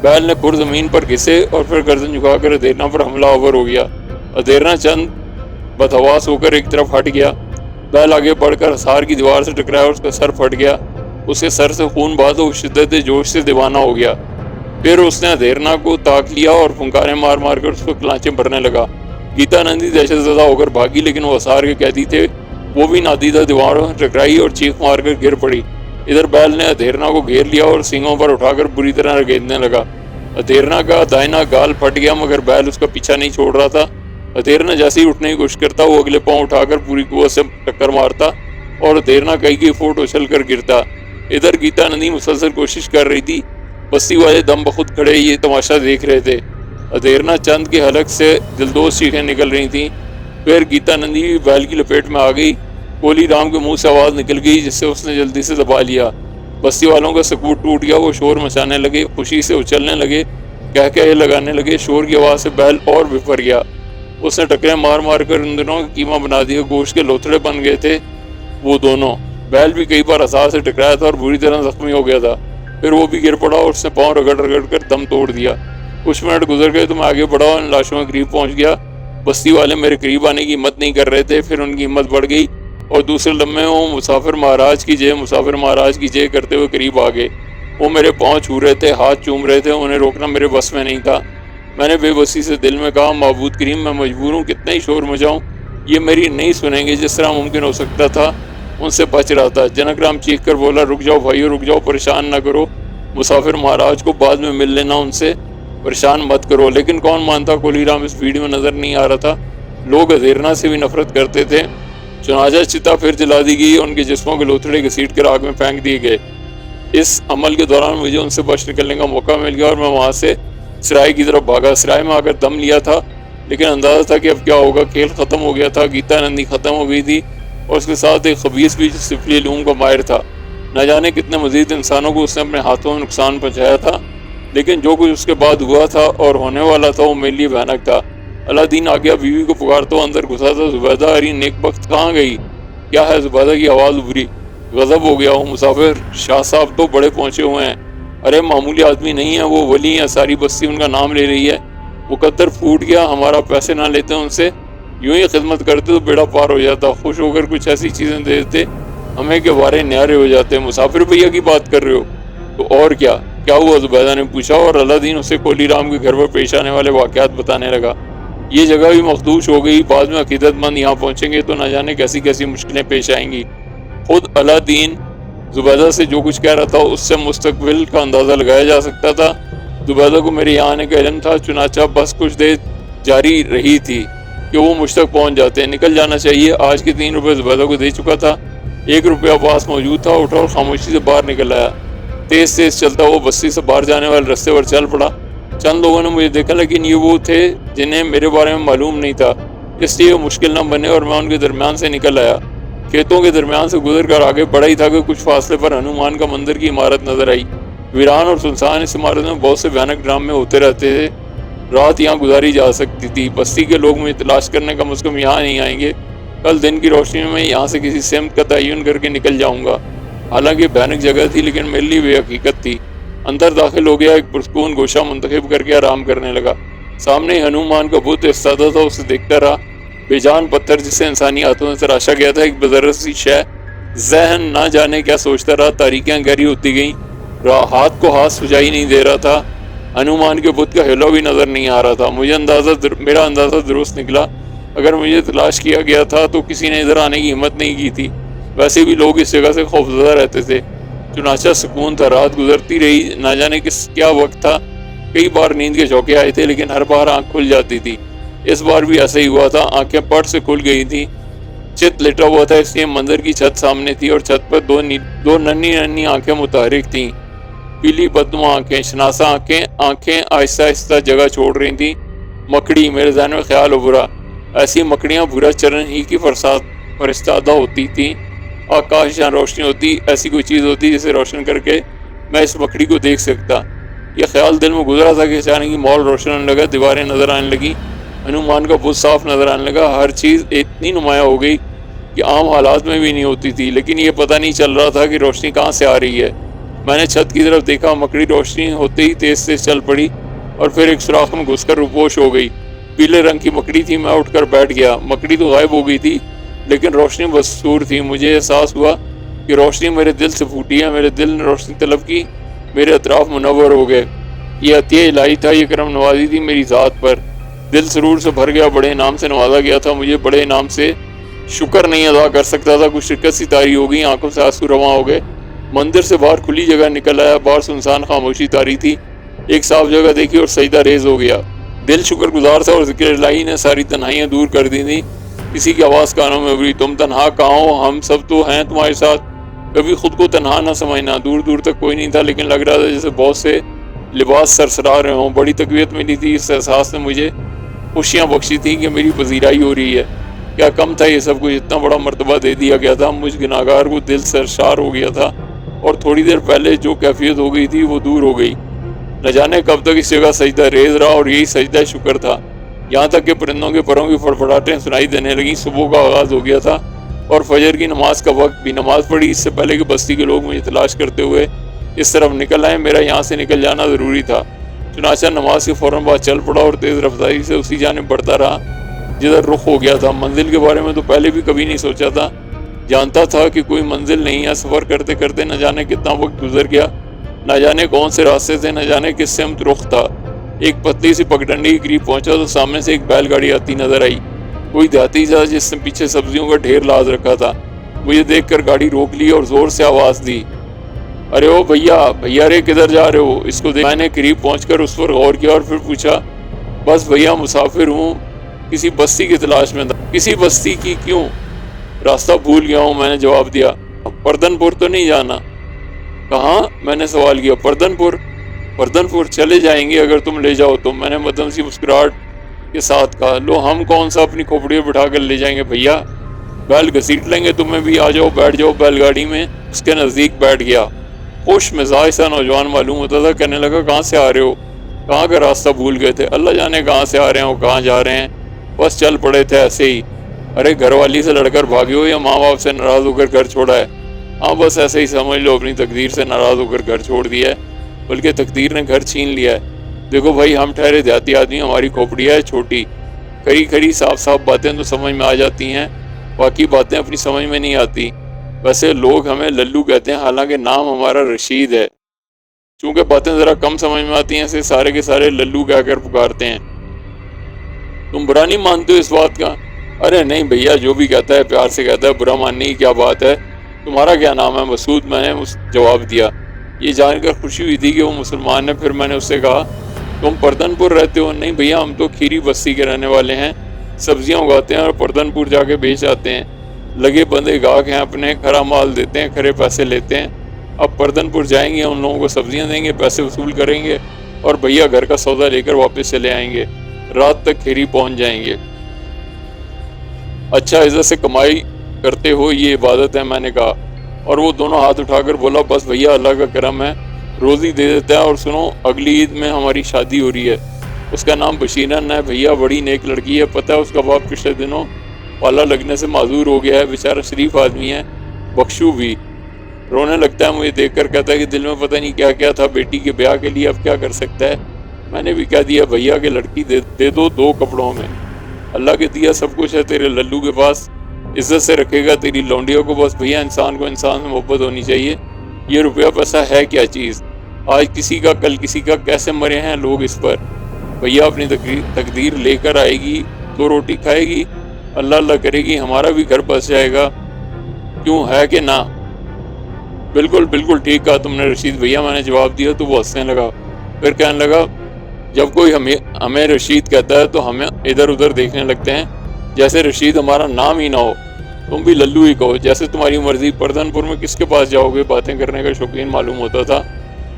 بیل نے کھر زمین پر گھسے اور پھر گردن جھکا کر ادھیرنا پر حملہ آور ہو گیا۔ ادھیرنا چند بدحواس ہو کر ایک طرف ہٹ گیا۔ بیل آگے بڑھ کر حصار کی دیوار سے ٹکرایا اور اس کا سر پھٹ گیا۔ اس کے سر سے خون بہا تو شدت جوش سے دیوانہ ہو گیا۔ پھر اس نے ادھیرنا کو تاک لیا اور پھنکاریں مار مار کر اس کو کلانچیں بھرنے لگا۔ گیتا نندی دہشت زدہ ہو کر بھاگی، لیکن وہ حصار کے قیدی تھے، وہ بھی نادیدہ دیواروں سے ٹکرائی اور چیخ مار کر گر پڑی۔ ادھر بیل نے ادھیرنا کو گھیر لیا اور سینگوں پر اٹھا کر بری طرح رگیدنے لگا۔ ادھیرنا کا دائنا گال پھٹ گیا، مگر بیل اس کا پیچھا نہیں چھوڑ رہا تھا۔ ادھیرنا جیسے ہی اٹھنے کی کوشش کرتا، وہ اگلے پاؤں اٹھا کر پوری قوت سے ٹکر مارتا اور ادھیرنا کئی فوٹ اچھل کر گرتا۔ ادھر گیتا نندی مسلسل کوشش کر رہی تھی۔ بستی والے دم بخود کھڑے یہ تماشا دیکھ رہے تھے۔ ادھیرنا چند کے حلق سے دلدوز چیخیں نکل رہی تھیں۔ پھر گیتا نندی بھی بیل کی لپیٹ میں آ گئی۔ کولی رام کے منہ سے آواز نکل گئی، جس سے اس نے جلدی سے دبا لیا۔ بستی والوں کا سکوت ٹوٹ گیا۔ وہ شور مچانے لگے، خوشی سے اچھلنے لگے، کہہ لگانے لگے۔ شور کی آواز سے بیل اور بفر گیا۔ اس نے ٹکریں مار مار کر ان دونوں کا قیمہ بنا دیا۔ گوشت کے لوتھڑے بن گئے تھے وہ دونوں۔ بیل بھی کئی بار حصار سے ٹکرایا تھا اور بری طرح زخمی ہو گیا تھا۔ پھر وہ بھی گر پڑا اور اس نے پاؤں رگڑ کر دم توڑ دیا۔ کچھ منٹ گزر گئے تو میں آگے بڑھا اور ان لاشوں کے قریب پہنچ گیا۔ بستی والے میرے قریب آنے کی ہمت نہیں کر رہے تھے۔ پھر ان کی ہمت بڑھ گئی اور دوسرے لمحے وہ مسافر مہاراج کی جے کرتے ہوئے قریب آ گئے۔ وہ میرے پاؤں چھو رہے تھے، ہاتھ چوم رہے تھے، انہیں روکنا میرے بس میں نہیں تھا۔ میں نے بے بسی سے دل میں کہا، معبود کریم، میں مجبور ہوں، کتنا ہی شور مچاؤں، یہ میری نہیں سنیں گے۔ جس طرح ممکن ہو سکتا تھا ان سے بچ رہا تھا۔ جنک رام چیخ کر بولا، رک جاؤ بھائیو، رک جاؤ، پریشان نہ کرو مسافر مہاراج کو، بعد میں مل لینا ان سے، پریشان مت کرو۔ لیکن کون مانتا؟ کولی رام اس ویڈیو میں نظر نہیں آ رہا تھا۔ لوگ ادھیرنا سے بھی نفرت کرتے تھے۔ چنانچہ چتا پھر جلا دی گئی، ان کے جسموں کے لوتھڑے گھسیٹ کر آگ میں پھینک دیے گئے۔ اس عمل کے دوران مجھے ان سے بچ نکلنے کا موقع مل گیا اور میں وہاں سے سرائے کی طرف بھاگا۔ سرائے میں آ کر دم لیا تھا، لیکن اندازہ تھا کہ اب کیا ہوگا۔ کھیل ختم ہو گیا تھا۔ گیتا نندی ختم ہو گئی تھی اور اس کے ساتھ ایک خبیث بھی جو سفلی علوم کا ماہر تھا۔ نہ جانے کتنے مزید انسانوں کو اس نے اپنے ہاتھوں میں نقصان پہنچایا تھا، لیکن جو کچھ اس کے بعد ہوا تھا اور ہونے والا تھا وہ میرے لیے بھیانک تھا۔ اللہ دین آ گیا، بیوی کو پکارتا ہوا اندر گھسا تھا، زبیدہ ارے نیک بخت کہاں گئی؟ کیا ہے؟ زبیدہ کی آواز ابھری۔ غضب ہو گیا۔ وہ مسافر شاہ صاحب تو بڑے پہنچے ہوئے ہیں، ارے معمولی آدمی نہیں ہیں، وہ ولی ہیں، ساری بستی ان کا نام لے رہی ہے۔ مقدر پھوٹ گیا، ہمارا پیسے نہ لیتے ان سے، یوں ہی خدمت کرتے تو بیڑا پار ہو جاتا، خوش ہو کر کچھ ایسی چیزیں دے دیتے ہمیں کہ وارے نیارے ہو جاتے۔ مسافر بھیا کی بات کر رہے ہو؟ تو اور کیا ہوا؟ زبیدہ نے پوچھا اور اللہ دین اسے کولی رام کے گھر پر پیش آنے والے واقعات بتانے لگا۔ یہ جگہ بھی مخدوش ہو گئی، بعد میں عقیدت مند یہاں پہنچیں گے تو نہ جانے کیسی کیسی مشکلیں پیش آئیں گی۔ خود اللہ دین زبیدہ سے جو کچھ کہہ رہا تھا اس سے مستقبل کا اندازہ لگایا جا سکتا تھا۔ زبیدہ کو میرے یہاں آنے کا علم تھا، چنانچہ بس کچھ دیر جاری رہی تھی کہ وہ مجھ تک پہنچ جاتے۔ نکل جانا چاہیے۔ آج کے 3 روپے زبیدہ کو دے چکا تھا، 1 روپیہ پاس موجود تھا، اٹھا اور خاموشی سے باہر نکل آیا۔ تیز چلتا وہ بستی سے باہر جانے والے رستے پر چل پڑا۔ چند لوگوں نے مجھے دیکھا، لیکن یہ وہ تھے جنہیں میرے بارے میں معلوم نہیں تھا، اس لیے وہ مشکل نہ بنے اور میں ان کے درمیان سے نکل آیا۔ کھیتوں کے درمیان سے گزر کر آگے بڑھا ہی تھا کہ کچھ فاصلے پر ہنومان کا مندر کی عمارت نظر آئی۔ ویران اور سنسان اس عمارت میں بہت سے بھیانک ڈرامے ہوتے رہتے تھے۔ رات یہاں گزاری جا سکتی تھی۔ بستی کے لوگ مجھے تلاش کرنے کم از کم یہاں نہیں آئیں گے۔ کل دن کی روشنی میں یہاں سے کسی سمت کا تعین کر کے نکل جاؤں گا۔ حالانکہ بھیانک جگہ تھی، لیکن میرے لیے بے حقیقت تھی۔ اندر داخل ہو گیا، ایک پرسکون گوشہ منتخب کر کے آرام کرنے لگا۔ سامنے ہی ہنومان کا بت ایستادہ تھا، اسے دیکھتا رہا۔ بے جان پتھر جسے انسانی ہاتھوں سے تراشا گیا تھا، ایک بذرت سی شے، ذہن نہ جانے کیا سوچتا رہا۔ تاریکیاں گہری ہوتی گئیں، ہاتھ کو ہاتھ سجائی نہیں دے رہا تھا۔ ہنومان کے بت کا ہیلو بھی نظر نہیں آ رہا تھا۔ میرا اندازہ درست نکلا اگر مجھے تلاش کیا گیا تھا تو کسی نے ادھر آنے کی ہمت نہیں کی تھی، ویسے بھی لوگ اس جگہ سے خوفزدہ رہتے تھے۔ چنانچہ سکون تھا، رات گزرتی رہی، نہ جانے کیا وقت تھا۔ کئی بار نیند کے جھونکے آئے تھے لیکن ہر بار آنکھ کھل جاتی تھی۔ اس بار بھی ایسا ہی ہوا تھا، آنکھیں پٹ سے کھل گئی تھی۔ چت لٹا ہوا تھا، اس لیے منظر کی چھت سامنے تھی اور چھت پر دو ننھی ننھی آنکھیں متحرک تھیں، پیلی بدنما آنکھیں، شناسا آنکھیں آہستہ آہستہ جگہ چھوڑ رہی تھیں۔ مکڑی، میرے ذہن میں خیال ابھرا، ایسی مکڑیاں بھورا چرن ہی کی فرستادہ ہوتی تھیں۔ آکاش جہاں روشنی ہوتی، ایسی کوئی چیز ہوتی جسے روشن کر کے میں اس مکڑی کو دیکھ سکتا۔ یہ خیال دل میں گزرا تھا کہ اچانک ماحول روشن ہونے لگا، دیواریں نظر آنے لگی، ہنومان کا بت صاف نظر آنے لگا، ہر چیز اتنی نمایاں ہو گئی کہ عام حالات میں بھی نہیں ہوتی تھی، لیکن یہ پتہ نہیں چل رہا تھا کہ روشنی کہاں سے آ رہی ہے۔ میں نے چھت کی طرف دیکھا، مکڑی روشنی ہوتے ہی تیز تیز چل پڑی اور پھر ایک سوراخ میں گھس کر روپوش ہو گئی۔ پیلے رنگ کی مکڑی تھی، میں اٹھ کر بیٹھ گیا۔ مکڑی تو غائب ہو گئی تھی لیکن روشنی بستور تھی۔ مجھے احساس ہوا کہ روشنی میرے دل سے پھوٹی ہے، میرے دل نے روشنی طلب کی، میرے اطراف منور ہو گئے۔ یہ عطیہ الہی تھا، یہ کرم نوازی تھی میری ذات پر۔ دل سرور سے بھر گیا، بڑے انعام سے نوازا گیا تھا، مجھے بڑے انعام سے شکر نہیں ادا کر سکتا تھا۔ کچھ شرکت سی طاری ہو گئی، آنکھوں سے آنسو رواں ہو گئے۔ مندر سے باہر کھلی جگہ نکل آیا، باہر سنسان خاموشی طاری تھی۔ ایک صاف جگہ دیکھی اور سجدہ ریز ہو گیا۔ دل شکر گزار تھا اور ذکر الہی نے ساری تنہائیاں دور کر دی تھی۔ کسی کی آواز کانوں میں ابھری، تم تنہا کہاں ہو، ہم سب تو ہیں تمہارے ساتھ۔ کبھی خود کو تنہا نہ سمجھنا، دور دور تک کوئی نہیں تھا لیکن لگ رہا تھا جیسے بہت سے لباس سرسرا رہے ہوں۔ بڑی تقویت ملی تھی، اس احساس نے مجھے خوشیاں بخشی تھیں کہ میری پذیرائی ہو رہی ہے۔ کیا کم تھا یہ سب کچھ، اتنا بڑا مرتبہ دے دیا گیا تھا۔ مجھ گناہگار کو دل سرشار ہو گیا تھا اور تھوڑی دیر پہلے جو کیفیت ہو گئی تھی وہ دور ہو گئی۔ نہ جانے کب تک اس جگہ سجدہ ریز رہا اور یہی سجدہ شکر تھا، یہاں تک کہ پرندوں کے پروں کی فڑفڑاہٹیں سنائی دینے لگیں۔ صبح کا آغاز ہو گیا تھا اور فجر کی نماز کا وقت بھی۔ نماز پڑھی اس سے پہلے کہ بستی کے لوگ مجھے تلاش کرتے ہوئے اس طرف نکل آئے، میرا یہاں سے نکل جانا ضروری تھا۔ چنانچہ نماز کے فوراً بعد چل پڑا اور تیز رفتاری سے اسی جانب بڑھتا رہا جدھر رخ ہو گیا تھا۔ منزل کے بارے میں تو پہلے بھی کبھی نہیں سوچا تھا، جانتا تھا کہ کوئی منزل نہیں ہے۔ سفر کرتے کرتے نہ جانے کتنا وقت گزر گیا، نہ جانے کون سے راستے تھے، نہ جانے کس سمت رخ تھا۔ ایک پتلی سی پگڈنڈی کے قریب پہنچا تو سامنے سے ایک بیل گاڑی آتی نظر آئی۔ کوئی دیہاتی تھا جس نے پیچھے سبزیوں کا ڈھیر لاز رکھا تھا۔ مجھے دیکھ کر گاڑی روک لی اور زور سے آواز دی، ارے او بھیا رے، کدھر جا رہے ہو؟ اس کو میں نے قریب پہنچ کر اس پر غور کیا اور پھر پوچھا، بس بھیا مسافر ہوں، کسی بستی کی تلاش میں تھا۔ کسی بستی کی کیوں؟ راستہ بھول گیا ہوں، میں نے جواب دیا۔ پردن پور تو نہیں جانا؟ کہاں؟ میں نے سوال کیا۔ پردن پور چلے جائیں گے اگر تم لے جاؤ تو، میں نے مدھم سی مسکراہٹ کے ساتھ کہا۔ لو ہم کون سا اپنی کھوپڑی بٹھا کر لے جائیں گے بھیا، بیل گھسیٹ لیں گے تمہیں بھی۔ آ جاؤ، بیٹھ جاؤ بیل گاڑی میں۔ اس کے نزدیک بیٹھ گیا۔ خوش مزاج سا نوجوان معلوم ہوتا تھا۔ کہنے لگا، کہاں سے آ رہے ہو؟ کہاں کا راستہ بھول گئے تھے؟ اللہ جانے کہاں سے آ رہے ہیں اور کہاں جا رہے ہیں، بس چل پڑے تھے ایسے ہی۔ ارے گھر والی سے لڑ کر بھاگے ہو یا ماں باپ سے ناراض ہو کر گھر چھوڑا ہے؟ ہاں بس ایسے ہی سمجھ لو، اپنی تقدیر سے ناراض ہو کر گھر چھوڑ دیا ہے، بلکہ تقدیر نے گھر چھین لیا ہے۔ دیکھو بھائی، ہم ٹھہرے دیہاتی آدمی، ہماری کھوپڑیاں ہے چھوٹی، کھری صاف باتیں تو سمجھ میں آ جاتی ہیں، باقی باتیں اپنی سمجھ میں نہیں آتی۔ ویسے لوگ ہمیں للو کہتے ہیں، حالانکہ نام ہمارا رشید ہے۔ چونکہ باتیں ذرا کم سمجھ میں آتی ہیں، اسے سارے کے سارے للو کہہ کر پکارتے ہیں۔ تم برا نہیں مانتے ہو اس بات کا؟ ارے نہیں بھیا، جو بھی کہتا ہے پیار سے کہتا ہے، برا ماننے کی کیا بات ہے۔ تمہارا کیا نام ہے؟ مسعود، میں نے جواب دیا۔ یہ جان کر خوشی ہوئی تھی کہ وہ مسلمان ہے۔ پھر میں نے اس سے کہا، تم پردن پور رہتے ہو؟ نہیں بھیا، ہم تو کھیری بستی کے رہنے والے ہیں، سبزیاں اگاتے ہیں اور پردن پور جا کے بیچ آتے ہیں۔ لگے بندے گاہک ہیں اپنے، کھرا مال دیتے ہیں، کھرے پیسے لیتے ہیں۔ اب پردن پور جائیں گے، ان لوگوں کو سبزیاں دیں گے، پیسے وصول کریں گے اور بھیا گھر کا سودا لے کر واپس چلے آئیں گے، رات تک کھیری پہنچ جائیں گے۔ اچھا، عزت سے کمائی کرتے ہو، یہ عبادت ہے، میں نے کہا، اور وہ دونوں ہاتھ اٹھا کر بولا، بس بھیا اللہ کا کرم ہے، روزی دے دیتا ہے۔ اور سنو، اگلی عید میں ہماری شادی ہو رہی ہے، اس کا نام بشیرن ہے بھیا، بڑی نیک لڑکی ہے۔ پتہ ہے اس کا باپ پچھلے دنوں پالا لگنے سے معذور ہو گیا ہے، بیچارہ شریف آدمی ہے، بخشو بھی۔ رونے لگتا ہے مجھے دیکھ کر، کہتا ہے کہ دل میں پتہ نہیں کیا کیا تھا بیٹی کے بیاہ کے لیے، اب کیا کر سکتا ہے۔ میں نے بھی کہہ دیا، بھیا کہ لڑکی دے دو کپڑوں میں، اللہ کے دیا سب کچھ ہے تیرے للو کے پاس، عزت سے رکھے گا تیری لونڈیوں کو۔ بس بھیا انسان کو انسان سے محبت ہونی چاہیے، یہ روپیہ پیسہ ہے کیا چیز، آج کسی کا کل کسی کا، کیسے مرے ہیں لوگ اس پر۔ بھیا اپنی تقدیر لے کر آئے گی، 2 روٹی کھائے گی اللہ اللہ کرے گی ہمارا بھی گھر بس جائے گا، کیوں ہے کہ نہ؟ بالکل بالکل ٹھیک کہا تم نے رشید بھیا، میں نے جواب دیا تو وہ ہنسنے لگا، پھر کہنے لگا جب کوئی ہمیں رشید کہتا ہے تو ہمیں ادھر ادھر دیکھنے لگتے ہیں جیسے رشید ہمارا نام ہی نہ ہو، تم بھی للو ہی کہو، جیسے تمہاری مرضی۔ پردن پور میں کس کے پاس جاؤ گے؟ باتیں کرنے کا شوقین معلوم ہوتا تھا،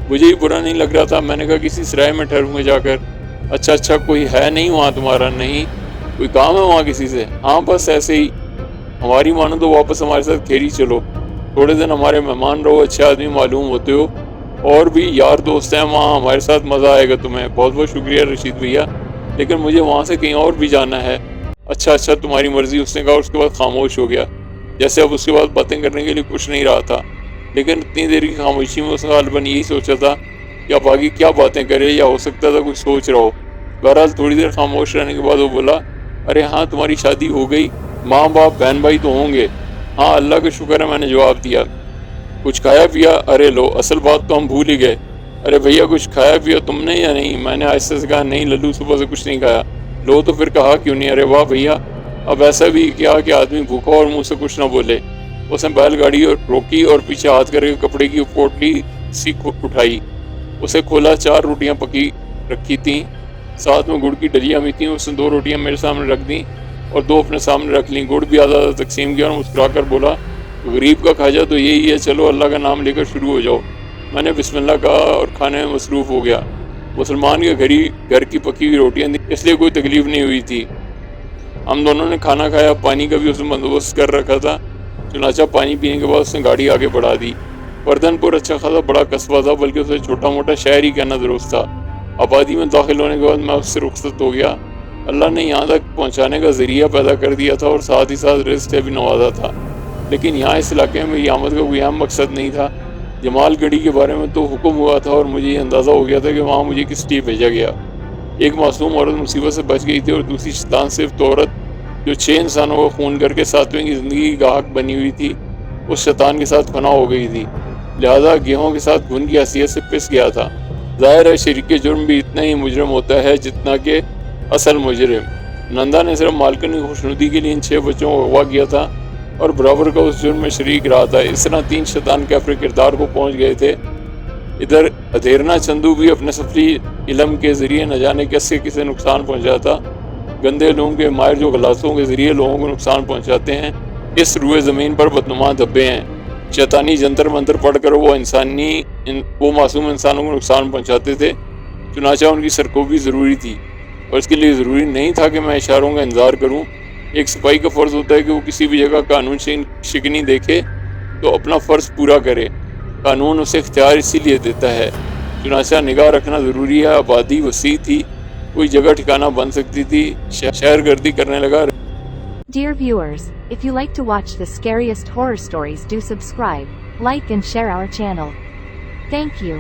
مجھے ہی برا نہیں لگ رہا تھا۔ میں نے کہا کسی سرائے میں ٹھہروں گے جا کر۔ اچھا کوئی ہے نہیں وہاں تمہارا؟ نہیں کوئی کام ہے وہاں کسی سے؟ ہاں بس ایسے ہی، ہماری مانو تو واپس ہمارے ساتھ کھیری چلو، تھوڑے دن ہمارے مہمان رہو، اچھے آدمی معلوم ہوتے ہو، اور بھی یار دوست ہیں وہاں، ہمارے ساتھ مزہ آئے گا تمہیں۔ بہت بہت شکریہ رشید بھیا، لیکن مجھے وہاں سے کہیں اور بھی جانا ہے۔ اچھا تمہاری مرضی، اس نے کہا، اور اس کے بعد خاموش ہو گیا، جیسے اب اس کے بعد باتیں کرنے کے لیے کچھ نہیں رہا تھا۔ لیکن اتنی دیر کی خاموشی میں اس نے غالباً یہی سوچا تھا کہ اب آگے کیا باتیں کرے، یا ہو سکتا تھا کچھ سوچ رہا ہو۔ بہرحال تھوڑی دیر خاموش رہنے کے بعد وہ بولا، ارے ہاں تمہاری شادی ہو گئی، ماں باپ بہن بھائی تو ہوں گے؟ ہاں اللہ کا شکر ہے، میں نے جواب دیا۔ کچھ کھایا پیا؟ ارے لو، اصل بات تو ہم بھول ہی گئے۔ ارے بھیا کچھ کھایا پیا تم نے یا نہیں؟ میں نے آہستہ سے کہا نہیں للو، صبح سے کچھ نہیں کھایا۔ لو تو پھر کہا کیوں نہیں؟ ارے واہ بھیا، اب ایسا بھی کیا کہ آدمی بھوکا اور منہ سے کچھ نہ بولے؟ اس نے بیل گاڑی روکی اور پیچھے ہاتھ کر کے کپڑے کی پوٹلی سی اٹھائی، اسے کھولا۔ 4 روٹیاں پکی رکھی تھیں، ساتھ میں گڑ کی ڈلیاں بھی تھیں۔ اس نے 2 روٹیاں میرے سامنے رکھ دیں اور 2 اپنے سامنے رکھ لیں، گڑ بھی آدھا آدھا تقسیم کیا اور مسکرا کر بولا، غریب کا کھاجا تو یہی ہے، چلو اللہ کا نام لے کر شروع ہو جاؤ۔ میں نے بسم اللہ کہا اور کھانے میں مصروف ہو گیا۔ مسلمان کے گھر کی پکی ہوئی روٹیاں تھیں، اس لیے کوئی تکلیف نہیں ہوئی تھی۔ ہم دونوں نے کھانا کھایا، پانی کا بھی اس نے بندوبست کر رکھا تھا، چنانچہ پانی پینے کے بعد اس نے گاڑی آگے بڑھا دی۔ پردن پور اچھا خاصا بڑا قصبہ تھا، بلکہ اسے چھوٹا موٹا شہر ہی کہنا درست تھا۔ آبادی میں داخل ہونے کے بعد میں اس سے رخصت ہو گیا۔ اللہ نے یہاں تک پہنچانے کا ذریعہ پیدا کر دیا تھا اور ساتھ ہی ساتھ رزق سے بھی نوازا تھا، لیکن یہاں اس علاقے میں میری آمد کا کوئی اہم مقصد نہیں تھا۔ جمال گڑھی کے بارے میں تو حکم ہوا تھا اور مجھے یہ اندازہ ہو گیا تھا کہ وہاں مجھے کس لیے بھیجا گیا۔ ایک معصوم عورت مصیبت سے بچ گئی تھی اور دوسری شیطان صرف تو عورت جو 6 انسانوں کو خون کر کے 7ویں کی زندگی کی گاہک بنی ہوئی تھی، اس شیطان کے ساتھ فنا ہو گئی تھی، لہذا گیہوں کے ساتھ گھن کی حیثیت سے پس گیا تھا۔ ظاہر ہے شریک جرم بھی اتنا ہی مجرم ہوتا ہے جتنا کہ اصل مجرم۔ نندا نے صرف مالکن کی خوشنودی کے لیے ان 6 بچوں کو اغوا کیا تھا اور برابر کا اس جرم میں شریک رہا تھا۔ اس طرح 3 شیطان کیفر کردار کو پہنچ گئے تھے۔ ادھر ادھیرنا چندو بھی اپنے سفلی علم کے ذریعے نہ جانے کیسے کسے نقصان پہنچاتا، گندے لوگوں کے ماہر جو غلاطوں کے ذریعے لوگوں کو نقصان پہنچاتے ہیں، اس روئے زمین پر بدنما دھبے ہیں۔ شیطانی جنتر منتر پڑھ کر وہ معصوم انسانوں کو نقصان پہنچاتے تھے، چنانچہ ان کی سرکوبی ضروری تھی، اور اس کے لیے ضروری نہیں تھا کہ میں اشاروں کا انتظار کروں۔ ایک سپاہی کا فرض ہوتا ہے کہ وہ کسی بھی جگہ قانون شکنی دیکھے تو اپنا فرض پورا کرے، قانون اسے اختیار اسی لیے دیتا ہے، چنانچہ نگاہ رکھنا ضروری ہے۔ آبادی وسیع تھی، کوئی جگہ ٹھکانہ بن سکتی تھی، شہر گردی کرنے لگا۔ Dear viewers, if you like to watch the scariest horror stories, do subscribe, like and share our channel. Thank you.